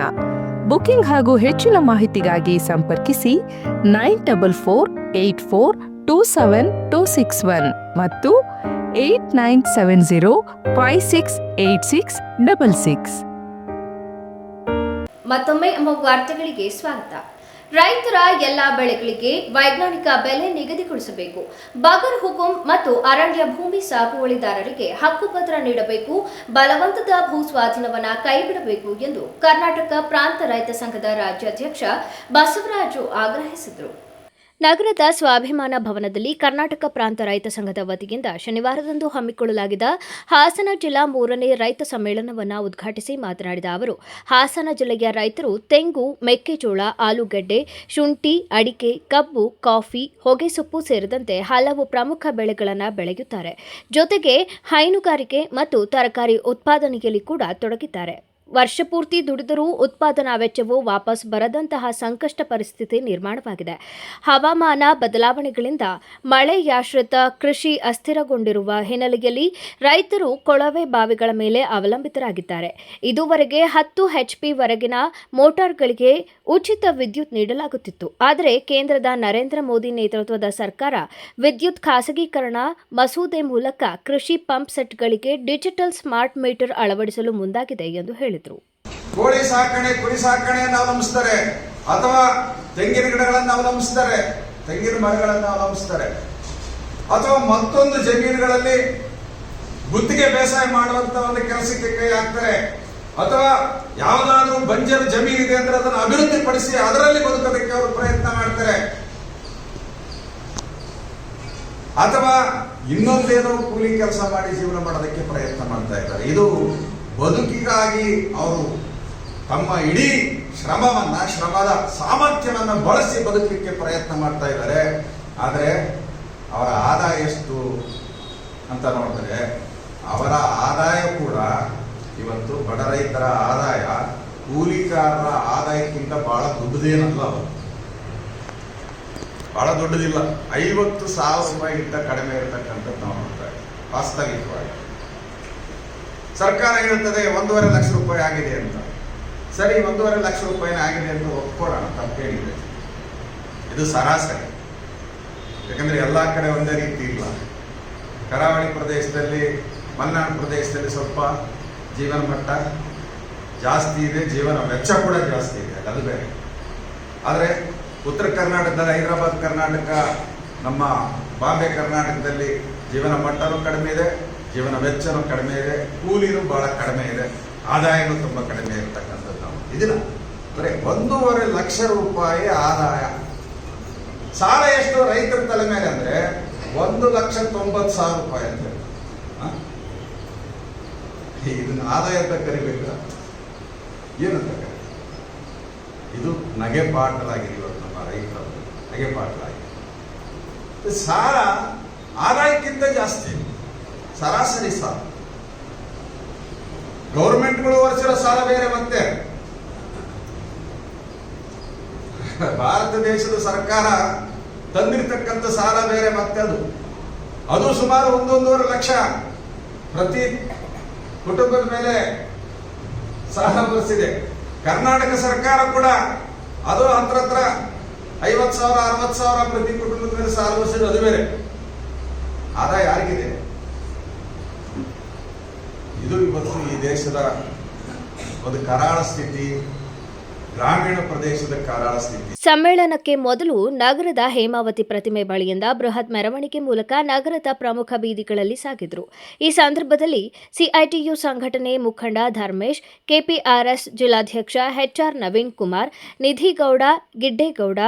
ಬುಕಿಂಗ್ ಹಾಗೂ ಹೆಚ್ಚಿನ ಮಾಹಿತಿಗಾಗಿ ಸಂಪರ್ಕಿಸಿ 9484272661 ಮತ್ತು 8970568666. ಮತ್ತೊಮ್ಮೆ ವಾರ್ತೆಗಳಿಗೆ ಸ್ವಾಗತ. ರೈತರ ಎಲ್ಲ ಬೆಳೆಗಳಿಗೆ ವೈಜ್ಞಾನಿಕ ಬೆಲೆ ನಿಗದಿಗೊಳಿಸಬೇಕು. ಬಗರ್ ಹುಕುಂ ಮತ್ತು ಅರಣ್ಯ ಭೂಮಿ ಸಾಗುವಳಿದಾರರಿಗೆ ಹಕ್ಕುಪತ್ರ ನೀಡಬೇಕು. ಬಲವಂತದ ಭೂ ಸ್ವಾಧೀನವನ್ನು ಕೈಬಿಡಬೇಕು ಎಂದು ಕರ್ನಾಟಕ ಪ್ರಾಂತ ರೈತ ಸಂಘದ ರಾಜ್ಯಾಧ್ಯಕ್ಷ ಬಸವರಾಜು ಆಗ್ರಹಿಸಿದರು. ನಗರದ ಸ್ವಾಭಿಮಾನ ಭವನದಲ್ಲಿ ಕರ್ನಾಟಕ ಪ್ರಾಂತ ರೈತ ಸಂಘದ ವತಿಯಿಂದ ಶನಿವಾರದಂದು ಹಮ್ಮಿಕೊಳ್ಳಲಾಗಿದ್ದ ಹಾಸನ ಜಿಲ್ಲಾ 3ನೇ ರೈತ ಸಮ್ಮೇಳನವನ್ನು ಉದ್ಘಾಟಿಸಿ ಮಾತನಾಡಿದ ಅವರು, ಹಾಸನ ಜಿಲ್ಲೆಯ ರೈತರು ತೆಂಗು, ಮೆಕ್ಕೆಜೋಳ, ಆಲೂಗಡ್ಡೆ, ಶುಂಠಿ, ಅಡಿಕೆ, ಕಬ್ಬು, ಕಾಫಿ, ಹೊಗೆಸೊಪ್ಪು ಸೇರಿದಂತೆ ಹಲವು ಪ್ರಮುಖ ಬೆಳೆಗಳನ್ನು ಬೆಳೆಯುತ್ತಾರೆ. ಜೊತೆಗೆ ಹೈನುಗಾರಿಕೆ ಮತ್ತು ತರಕಾರಿ ಉತ್ಪಾದನೆಯಲ್ಲಿ ಕೂಡ ತೊಡಗಿದ್ದಾರೆ. ವರ್ಷಪೂರ್ತಿ ದುಡಿದರೂ ಉತ್ಪಾದನಾ ವೆಚ್ಚವು ವಾಪಸ್ ಬರದಂತಹ ಸಂಕಷ್ಟ ಪರಿಸ್ಥಿತಿ ನಿರ್ಮಾಣವಾಗಿದೆ. ಹವಾಮಾನ ಬದಲಾವಣೆಗಳಿಂದ ಮಳೆಯಾಶ್ರಿತ ಕೃಷಿ ಅಸ್ಥಿರಗೊಂಡಿರುವ ಹಿನ್ನೆಲೆಯಲ್ಲಿ ರೈತರು ಕೊಳವೆ ಬಾವಿಗಳ ಮೇಲೆ ಅವಲಂಬಿತರಾಗಿದ್ದಾರೆ. ಇದುವರೆಗೆ 10 HP ವರೆಗಿನ ಮೋಟಾರ್ಗಳಿಗೆ ಉಚಿತ ವಿದ್ಯುತ್ ನೀಡಲಾಗುತ್ತಿತ್ತು. ಆದರೆ ಕೇಂದ್ರದ ನರೇಂದ್ರ ಮೋದಿ ನೇತೃತ್ವದ ಸರ್ಕಾರ ವಿದ್ಯುತ್ ಖಾಸಗೀಕರಣ ಮಸೂದೆ ಮೂಲಕ ಕೃಷಿ ಪಂಪ್ ಸೆಟ್ಗಳಿಗೆ ಡಿಜಿಟಲ್ ಸ್ಮಾರ್ಟ್ ಮೀಟರ್ ಅಳವಡಿಸಲು ಮುಂದಾಗಿದೆ ಎಂದು ಹೇಳಿದರು. ಕೋಳಿ ಸಾಕಣೆ, ಕುರಿ ಸಾಕಣೆಯನ್ನು ಅವಲಂಬಿಸ್ತಾರೆ, ಅಥವಾ ತೆಂಗಿನ ಗಿಡಗಳನ್ನು ಅವಲಂಬಿಸ್ತಾರೆ, ತೆಂಗಿನ ಮರಗಳನ್ನು ಅವಲಂಬಿಸ್ತಾರೆ, ಅಥವಾ ಮತ್ತೊಂದು ಜಮೀನುಗಳಲ್ಲಿ ಗುತ್ತಿಗೆ ಬೇಸಾಯ ಮಾಡುವಂತ ಒಂದು ಕೆಲಸಕ್ಕೆ ಕೈ ಹಾಕ್ತಾರೆ, ಅಥವಾ ಯಾವುದಾದ್ರೂ ಬಂಜರು ಜಮೀನಿದೆ ಅಂದ್ರೆ ಅದನ್ನು ಅಭಿವೃದ್ಧಿ ಪಡಿಸಿ ಅದರಲ್ಲಿ ಬದುಕೋದಕ್ಕೆ ಅವರು ಪ್ರಯತ್ನ ಮಾಡ್ತಾರೆ. ಅಥವಾ ಇನ್ನೊಂದೇನೋ ಕೂಲಿ ಕೆಲಸ ಮಾಡಿ ಜೀವನ ಮಾಡೋದಕ್ಕೆ ಪ್ರಯತ್ನ ಮಾಡ್ತಾ ಇದ್ದಾರೆ. ಇದು ಬದುಕಿಗಾಗಿ ಅವರು ತಮ್ಮ ಇಡೀ ಶ್ರಮದ ಸಾಮರ್ಥ್ಯವನ್ನು ಬಳಸಿ ಬದುಕಲಿಕ್ಕೆ ಪ್ರಯತ್ನ ಮಾಡ್ತಾ ಇದ್ದಾರೆ. ಆದರೆ ಅವರ ಆದಾಯ ಎಷ್ಟು ಅಂತ ನೋಡಿದ್ರೆ ಅವರ ಆದಾಯ ಕೂಡ ಇವತ್ತು ಬಡ ರೈತರ ಆದಾಯ ಕೂಲಿಕಾರರ ಆದಾಯಕ್ಕಿಂತ ಬಹಳ ದೊಡ್ಡದೇನಲ್ಲ, ಬಹಳ ದೊಡ್ಡದಿಲ್ಲ. 50,000 ರೂಪಾಯಿಗಿಂತ ಕಡಿಮೆ ಇರತಕ್ಕಂಥದ್ದು ನಾವು ನೋಡ್ತಾ ಇದ್ದೀವಿ. ವಾಸ್ತವಿಕವಾಗಿ ಸರ್ಕಾರ ಹೇಳ್ತದೆ 1.5 ಲಕ್ಷ ರೂಪಾಯಿ ಆಗಿದೆ ಅಂತ. ಸರಿ, 1.5 ಲಕ್ಷ ರೂಪಾಯಿನ ಆಗಿದೆ ಅಂತ ಒಪ್ಕೊಳ್ಳೋಣ, ತಪ್ಪೇನಿದೆ. ಇದು ಸರಾಸರಿ. ಯಾಕಂದ್ರೆ ಎಲ್ಲ ಕಡೆ ಒಂದೇ ರೀತಿ ಇಲ್ಲ. ಕರಾವಳಿ ಪ್ರದೇಶದಲ್ಲಿ, ಮಲೆನಾಡು ಪ್ರದೇಶದಲ್ಲಿ ಸ್ವಲ್ಪ ಜೀವನ ಮಟ್ಟ ಜಾಸ್ತಿ ಇದೆ, ಜೀವನ ವೆಚ್ಚ ಕೂಡ ಜಾಸ್ತಿ ಇದೆ, ಅದು ಬೇರೆ. ಆದರೆ ಉತ್ತರ ಕರ್ನಾಟಕದಲ್ಲಿ, ಹೈದರಾಬಾದ್ ಕರ್ನಾಟಕ, ನಮ್ಮ ಬಾಂಬೆ ಕರ್ನಾಟಕದಲ್ಲಿ ಜೀವನ ಮಟ್ಟನೂ ಕಡಿಮೆ ಇದೆ, ಜೀವನ ವೆಚ್ಚನೂ ಕಡಿಮೆ ಇದೆ, ಕೂಲಿನೂ ಬಹಳ ಕಡಿಮೆ ಇದೆ, ಆದಾಯನೂ ತುಂಬ ಕಡಿಮೆ ಇರತಕ್ಕಂಥದ್ದು ನಾವು ಇದನ್ನ ಬರೀ 1.5 ಲಕ್ಷ ರೂಪಾಯಿ ಆದಾಯ. ಸಾಲ ಎಷ್ಟು ರೈತರ ತಲೆ ಮೇಲೆ ಅಂದ್ರೆ 1,90,000 ರೂಪಾಯಿ ಅಂತ. ಇದನ್ನ ಆದಾಯ ಅಂತ ಕರಿಬೇಕಾ, ಏನಂತ ಕರಿ? ಇದು ನಗೆಪಾಟಲಾಗಿದೆ ಇವತ್ತು ನಮ್ಮ ರೈತರು, ನಗೆಪಾಟಲಾಗಿದೆ. ಸಾಲ ಆದಾಯಕ್ಕಿಂತ ಜಾಸ್ತಿ, ಸರಾಸರಿ ಸಾಲ. ಗೌರ್ಮೆಂಟ್ಗಳು ವರ್ಷದ ಸಾಲ ಬೇರೆ, ಮತ್ತೆ ಭಾರತ ದೇಶದ ಸರ್ಕಾರ ತಂದಿರತಕ್ಕಂಥ ಸಾಲ ಬೇರೆ, ಮತ್ತೆ ಅದು ಸುಮಾರು 1.5 ಲಕ್ಷ ಪ್ರತಿ ಕುಟುಂಬದ ಮೇಲೆ ಸಾಲ ಬರೆಸಿದೆ. ಕರ್ನಾಟಕ ಸರ್ಕಾರ ಕೂಡ ಅದು ಹತ್ರ 50,000 60,000 ಪ್ರತಿ ಕುಟುಂಬದ ಮೇಲೆ ಸಾಲ ಬರೆಸಿದೆ, ಅದು ಬೇರೆ. ಆದಾಯ ಯಾರಿಗಿದೆ? ಇದು ಇವತ್ತು ಈ ದೇಶದ ಒಂದು ಕರಾಳ ಸ್ಥಿತಿ, ಗ್ರಾಮೀಣ ಪ್ರದೇಶದ ಕರಾಳ ಸ್ಥಿತಿ. ಸಮ್ಮೇಳನಕ್ಕೆ ಮೊದಲು ನಗರದ ಹೇಮಾವತಿ ಪ್ರತಿಮೆ ಬಳಿಯಿಂದ ಬೃಹತ್ ಮೆರವಣಿಗೆ ಮೂಲಕ ನಗರದ ಪ್ರಮುಖ ಬೀದಿಗಳಲ್ಲಿ ಸಾಗಿದ್ರು. ಈ ಸಂದರ್ಭದಲ್ಲಿ ಸಿಐಟಿಯು ಸಂಘಟನೆ ಮುಖಂಡ ಧರ್ಮೇಶ್, ಕೆಪಿಆರ್ಎಸ್ ಜಿಲ್ಲಾಧ್ಯಕ್ಷ ಎಚ್ಆರ್ ನವೀನ್ ಕುಮಾರ್, ನಿಧಿಗೌಡ, ಗಿಡ್ಡೇಗೌಡ,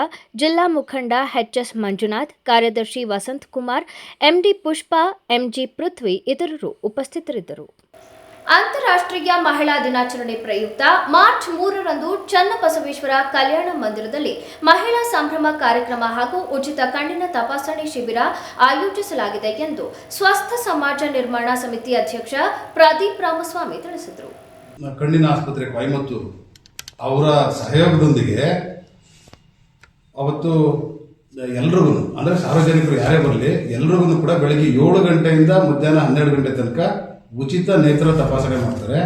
ಜಿಲ್ಲಾ ಮುಖಂಡ ಎಚ್ಎಸ್ ಮಂಜುನಾಥ್, ಕಾರ್ಯದರ್ಶಿ ವಸಂತ್ ಕುಮಾರ್, ಎಂಡಿ ಪುಷ್ಪಾ, ಎಂಜಿ ಪೃಥ್ವಿ ಇತರರು ಉಪಸ್ಥಿತರಿದ್ದರು. ಅಂತಾರಾಷ್ಟ್ರೀಯ ಮಹಿಳಾ ದಿನಾಚರಣೆ ಪ್ರಯುಕ್ತ ಮಾರ್ಚ್ 3ರಂದು ಚನ್ನಬಸವೇಶ್ವರ ಕಲ್ಯಾಣ ಮಂದಿರದಲ್ಲಿ ಮಹಿಳಾ ಸಂಭ್ರಮ ಕಾರ್ಯಕ್ರಮ ಹಾಗೂ ಉಚಿತ ಕಣ್ಣಿನ ತಪಾಸಣೆ ಶಿಬಿರ ಆಯೋಜಿಸಲಾಗಿದೆ ಎಂದು ಸ್ವಸ್ಥ ಸಮಾಜ ನಿರ್ಮಾಣ ಸಮಿತಿ ಅಧ್ಯಕ್ಷ ಪ್ರದೀಪ್ ರಾಮಸ್ವಾಮಿ ತಿಳಿಸಿದರು. ಕಣ್ಣಿನ ಆಸ್ಪತ್ರೆ ಕೊಯಮತ್ತೂರು ಅವರ ಸಹಯೋಗದೊಂದಿಗೆ ಅವತ್ತು ಎಲ್ರಿಗೂ ಅಂದ್ರೆ ಸಾರ್ವಜನಿಕರು ಯಾರೇ ಬರಲಿ ಎಲ್ರಿಗೂ ಕೂಡ ಬೆಳಗ್ಗೆ 7 ಗಂಟೆಯಿಂದ ಮಧ್ಯಾಹ್ನ 12 ಗಂಟೆ ತನಕ ಉಚಿತ ನೇತ್ರ ತಪಾಸಣೆ ಮಾಡ್ತಾರೆ.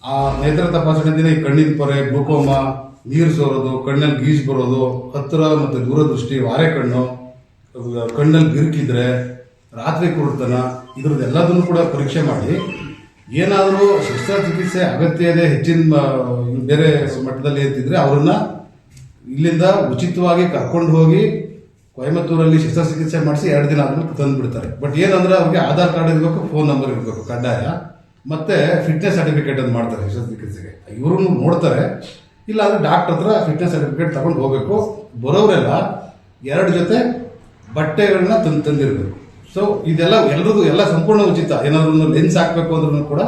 ಆ ನೇತ್ರ ತಪಾಸಣೆ ದಿನ ಈ ಕಣ್ಣಿನ ಪೊರೆ, ಗ್ಲೂಕೋಮಾ, ನೀರು ಸೋರೋದು, ಕಣ್ಣಲ್ಲಿ ಗೀಜ್ ಬರೋದು, ಹತ್ತಿರ ಮತ್ತು ದೂರದೃಷ್ಟಿ, ವಾರೆ ಕಣ್ಣು, ಕಣ್ಣಲ್ಲಿ ಬಿರುಕಿದ್ರೆ, ರಾತ್ರಿ ಕುರುಡ್ತನ, ಇದ್ರದ್ದೆಲ್ಲದನ್ನು ಕೂಡ ಪರೀಕ್ಷೆ ಮಾಡಿ ಏನಾದರೂ ಶಸ್ತ್ರಚಿಕಿತ್ಸೆ ಅಗತ್ಯ ಇದೆ ಹೆಚ್ಚಿನ ಬೇರೆ ಮಟ್ಟದಲ್ಲಿ ಅಂತಿದ್ರೆ ಅವರನ್ನ ಇಲ್ಲಿಂದ ಉಚಿತವಾಗಿ ಕರ್ಕೊಂಡು ಹೋಗಿ ಕೊಯಮತ್ತೂರಲ್ಲಿ ಶಸ್ತ್ರಚಿಕಿತ್ಸೆ ಮಾಡಿಸಿ 2 ದಿನ ಆದ್ಮೇಲೆ ತಂದು ಬಿಡ್ತಾರೆ. ಬಟ್ ಏನಂದ್ರೆ ಅವ್ರಿಗೆ ಆಧಾರ್ ಕಾರ್ಡ್ ಇರಬೇಕು, ಫೋನ್ ನಂಬರ್ ಇರಬೇಕು ಕಡ್ಡಾಯ, ಮತ್ತೆ ಫಿಟ್ನೆಸ್ ಸರ್ಟಿಫಿಕೇಟ್ ಅಂತ ಮಾಡ್ತಾರೆ ಶಸ್ತ್ರಚಿಕಿತ್ಸೆಗೆ. ಇವರು ನೋಡ್ತಾರೆ, ಇಲ್ಲ ಅಂದ್ರೆ ಡಾಕ್ಟರ್ ಹತ್ರ ಫಿಟ್ನೆಸ್ ಸರ್ಟಿಫಿಕೇಟ್ ತಗೊಂಡು ಹೋಗ್ಬೇಕು. ಬರೋರೆಲ್ಲ 2 ಜೊತೆ ಬಟ್ಟೆಗಳನ್ನ ತಂದಿರಬೇಕು. ಸೊ ಇದೆಲ್ಲ ಎಲ್ರಿಗೂ ಎಲ್ಲ ಸಂಪೂರ್ಣ ಉಚಿತ. ಏನಾದ್ರು ಲೆನ್ಸ್ ಹಾಕ್ಬೇಕು ಅಂದ್ರೂ ಕೂಡ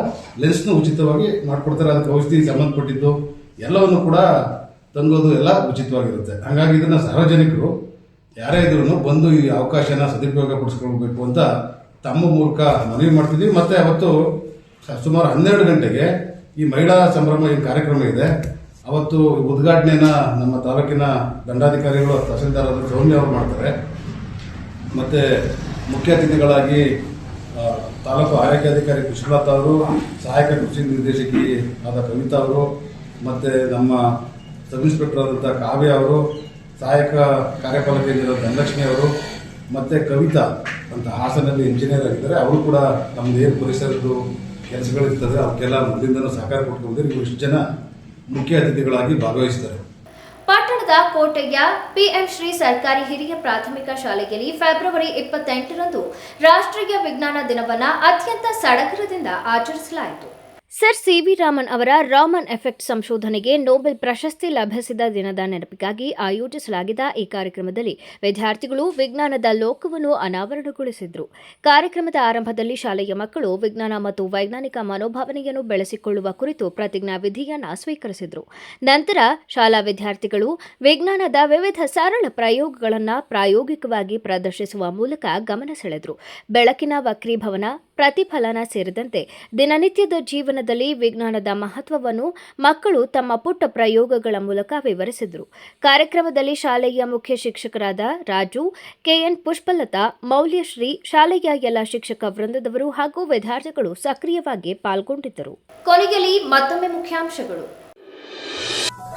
ಲೆನ್ಸ್ನು ಉಚಿತವಾಗಿ ಮಾಡ್ಕೊಡ್ತಾರೆ. ಅದಕ್ಕೆ ಔಷಧಿ ಸಂಬಂಧಪಟ್ಟಿದ್ದು ಎಲ್ಲವನ್ನು ಕೂಡ ತಂಗೋದು ಎಲ್ಲ ಉಚಿತವಾಗಿರುತ್ತೆ. ಹಾಗಾಗಿ ಇದನ್ನ ಸಾರ್ವಜನಿಕರು ಯಾರೇ ಇದ್ರು ಬಂದು ಈ ಅವಕಾಶನ ಸದುಪಯೋಗ ಪಡಿಸ್ಕೊಳ್ಬೇಕು ಅಂತ ತಮ್ಮ ಮೂಲಕ ಮನವಿ ಮಾಡ್ತಿದ್ವಿ. ಮತ್ತೆ ಅವತ್ತು ಸುಮಾರು 12 ಗಂಟೆಗೆ ಈ ಮಹಿಳಾ ಸಂಭ್ರಮ ಈ ಕಾರ್ಯಕ್ರಮ ಇದೆ. ಅವತ್ತು ಉದ್ಘಾಟನೆಯನ್ನ ನಮ್ಮ ತಾಲೂಕಿನ ದಂಡಾಧಿಕಾರಿಗಳು ತಹಸೀಲ್ದಾರ್ ಸೌಮ್ಯ ಅವರು ಮಾಡ್ತಾರೆ. ಮತ್ತೆ ಮುಖ್ಯ ಅತಿಥಿಗಳಾಗಿ ತಾಲೂಕು ಆರೈಕೆಯಾಧಿಕಾರಿ ಕೃಷ್ಣಲತಾ ಅವರು, ಸಹಾಯಕ ಕೃಷಿ ನಿರ್ದೇಶಕಿ ಆದ ಕವಿತಾ ಅವರು, ಮತ್ತೆ ನಮ್ಮ ಸಬ್ ಇನ್ಸ್ಪೆಕ್ಟರ್ ಆದಂಥ ಕಾವ್ಯ ಅವರು, ಸಹಾಯಕ ಕಾರ್ಯಪಾಲಕ ಧನಲಕ್ಷ್ಮಿ ಅವರು, ಮತ್ತೆ ಕವಿತಾ ಅಂತ ಹಾಸನಲ್ಲಿ ಇಂಜಿನಿಯರ್ ಆಗಿದ್ದಾರೆ. ಅವರು ಕೂಡ ನಮ್ದು ಏನು ಪರಿಸರದ್ದು ಕೆಲಸಗಳಿರ್ತದೆ ಅವಕ್ಕೆಲ್ಲ ಮುಂದಿಂದನೂ ಸಹಕಾರ ಕೊಟ್ಕೊಂಡಿದ್ದಾರೆ. ಇವರು ಇಷ್ಟು ಜನ ಮುಖ್ಯ ಅತಿಥಿಗಳಾಗಿ ಭಾಗವಹಿಸ್ತಾರೆ. ಪಟ್ಟಣದ ಕೋಟೆಯ ಪಿಎಂ ಶ್ರೀ ಸರ್ಕಾರಿ ಹಿರಿಯ ಪ್ರಾಥಮಿಕ ಶಾಲೆಯಲ್ಲಿ ಫೆಬ್ರವರಿ 28ರಂದು ರಾಷ್ಟ್ರೀಯ ವಿಜ್ಞಾನ ದಿನವನ್ನು ಅತ್ಯಂತ ಸಡಗರದಿಂದ ಆಚರಿಸಲಾಯಿತು. Sir CV. ರಾಮನ್ ಅವರ ರಾಮನ್ ಎಫೆಕ್ಟ್ ಸಂಶೋಧನೆಗೆ ನೊಬೆಲ್ ಪ್ರಶಸ್ತಿ ಲಭಿಸಿದ ದಿನದ ನೆನಪಿಗಾಗಿ ಆಯೋಜಿಸಲಾಗಿದ್ದ ಈ ಕಾರ್ಯಕ್ರಮದಲ್ಲಿ ವಿದ್ಯಾರ್ಥಿಗಳು ವಿಜ್ಞಾನದ ಲೋಕವನ್ನು ಅನಾವರಣಗೊಳಿಸಿದರು. ಕಾರ್ಯಕ್ರಮದ ಆರಂಭದಲ್ಲಿ ಶಾಲೆಯ ಮಕ್ಕಳು ವಿಜ್ಞಾನ ಮತ್ತು ವೈಜ್ಞಾನಿಕ ಮನೋಭಾವನೆಯನ್ನು ಬೆಳೆಸಿಕೊಳ್ಳುವ ಕುರಿತು ಪ್ರತಿಜ್ಞಾ ವಿಧಿಯನ್ನು ಸ್ವೀಕರಿಸಿದರು. ನಂತರ ಶಾಲಾ ವಿದ್ಯಾರ್ಥಿಗಳು ವಿಜ್ಞಾನದ ವಿವಿಧ ಸರಳ ಪ್ರಯೋಗಗಳನ್ನು ಪ್ರಾಯೋಗಿಕವಾಗಿ ಪ್ರದರ್ಶಿಸುವ ಮೂಲಕ ಗಮನ ಸೆಳೆದರು. ಬೆಳಕಿನ ವಕ್ರೀಭವನ, ಪ್ರತಿಫಲನ ಸೇರಿದಂತೆ ದಿನನಿತ್ಯದ ಜೀವನದಲ್ಲಿ ವಿಜ್ಞಾನದ ಮಹತ್ವವನ್ನು ಮಕ್ಕಳು ತಮ್ಮ ಪುಟ್ಟ ಪ್ರಯೋಗಗಳ ಮೂಲಕ ವಿವರಿಸಿದರು. ಕಾರ್ಯಕ್ರಮದಲ್ಲಿ ಶಾಲೆಯ ಮುಖ್ಯ ಶಿಕ್ಷಕರಾದ ರಾಜು, ಕೆಎನ್ ಪುಷ್ಪಲತಾ, ಮೌಲ್ಯಶ್ರೀ, ಶಾಲೆಯ ಎಲ್ಲ ಶಿಕ್ಷಕ ವೃಂದದವರು ಹಾಗೂ ವಿದ್ಯಾರ್ಥಿಗಳು ಸಕ್ರಿಯವಾಗಿ ಪಾಲ್ಗೊಂಡಿದ್ದರು. ಕೊನೆಯಲ್ಲಿ ಮತ್ತೊಮ್ಮೆ ಮುಖ್ಯಾಂಶಗಳು.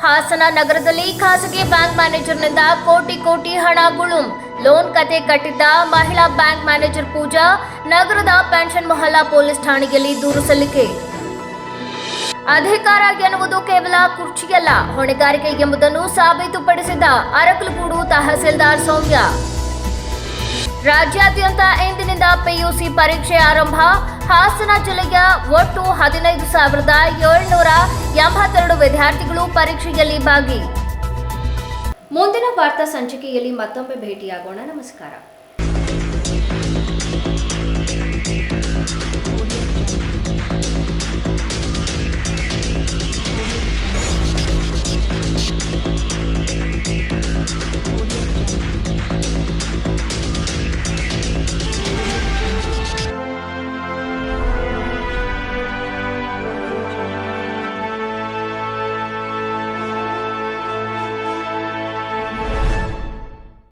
ಹಾಸನ ನಗರದಲ್ಲಿ ಖಾಸಗಿ ಬ್ಯಾಂಕ್ ಮ್ಯಾನೇಜರ್ನಿಂದ ಕೋಟಿ ಹಣ ಗುಳುಂ. ಲೋನ್ ಕತೆ ಕಟ್ಟಿದ್ದ ಮಹಿಳಾ ಬ್ಯಾಂಕ್ ಮ್ಯಾನೇಜರ್ ಪೂಜಾ ನಗರದ ಪೆನ್ಷನ್ ಮೊಹಲ್ಲಾ ಪೊಲೀಸ್ ಠಾಣೆಯಲ್ಲಿ ದೂರು ಸಲ್ಲಿಕೆ. ಅಧಿಕಾರ ಎನ್ನುವುದು ಕೇವಲ ಕುರ್ಚಿಯಲ್ಲ, ಹೊಣೆಗಾರಿಕೆ ಎಂಬುದನ್ನು ಸಾಬೀತುಪಡಿಸಿದ ಅರಕಲಗೂಡು ತಹಸೀಲ್ದಾರ್ ಸೌಮ್ಯ. ರಾಜ್ಯಾದ್ಯಂತ ಇಂದಿನಿಂದ ಪಿಯುಸಿ ಪರೀಕ್ಷೆ ಆರಂಭ. ಹಾಸನ ಜಿಲ್ಲೆಯ ಒಟ್ಟು 15,782 ವಿದ್ಯಾರ್ಥಿಗಳು ಪರೀಕ್ಷೆಯಲ್ಲಿ ಭಾಗಿ. ಮುಂದಿನ ವಾರ್ತಾ ಸಂಚಿಕೆಯಲ್ಲಿ ಮತ್ತೊಮ್ಮೆ ಭೇಟಿಯಾಗೋಣ. ನಮಸ್ಕಾರ.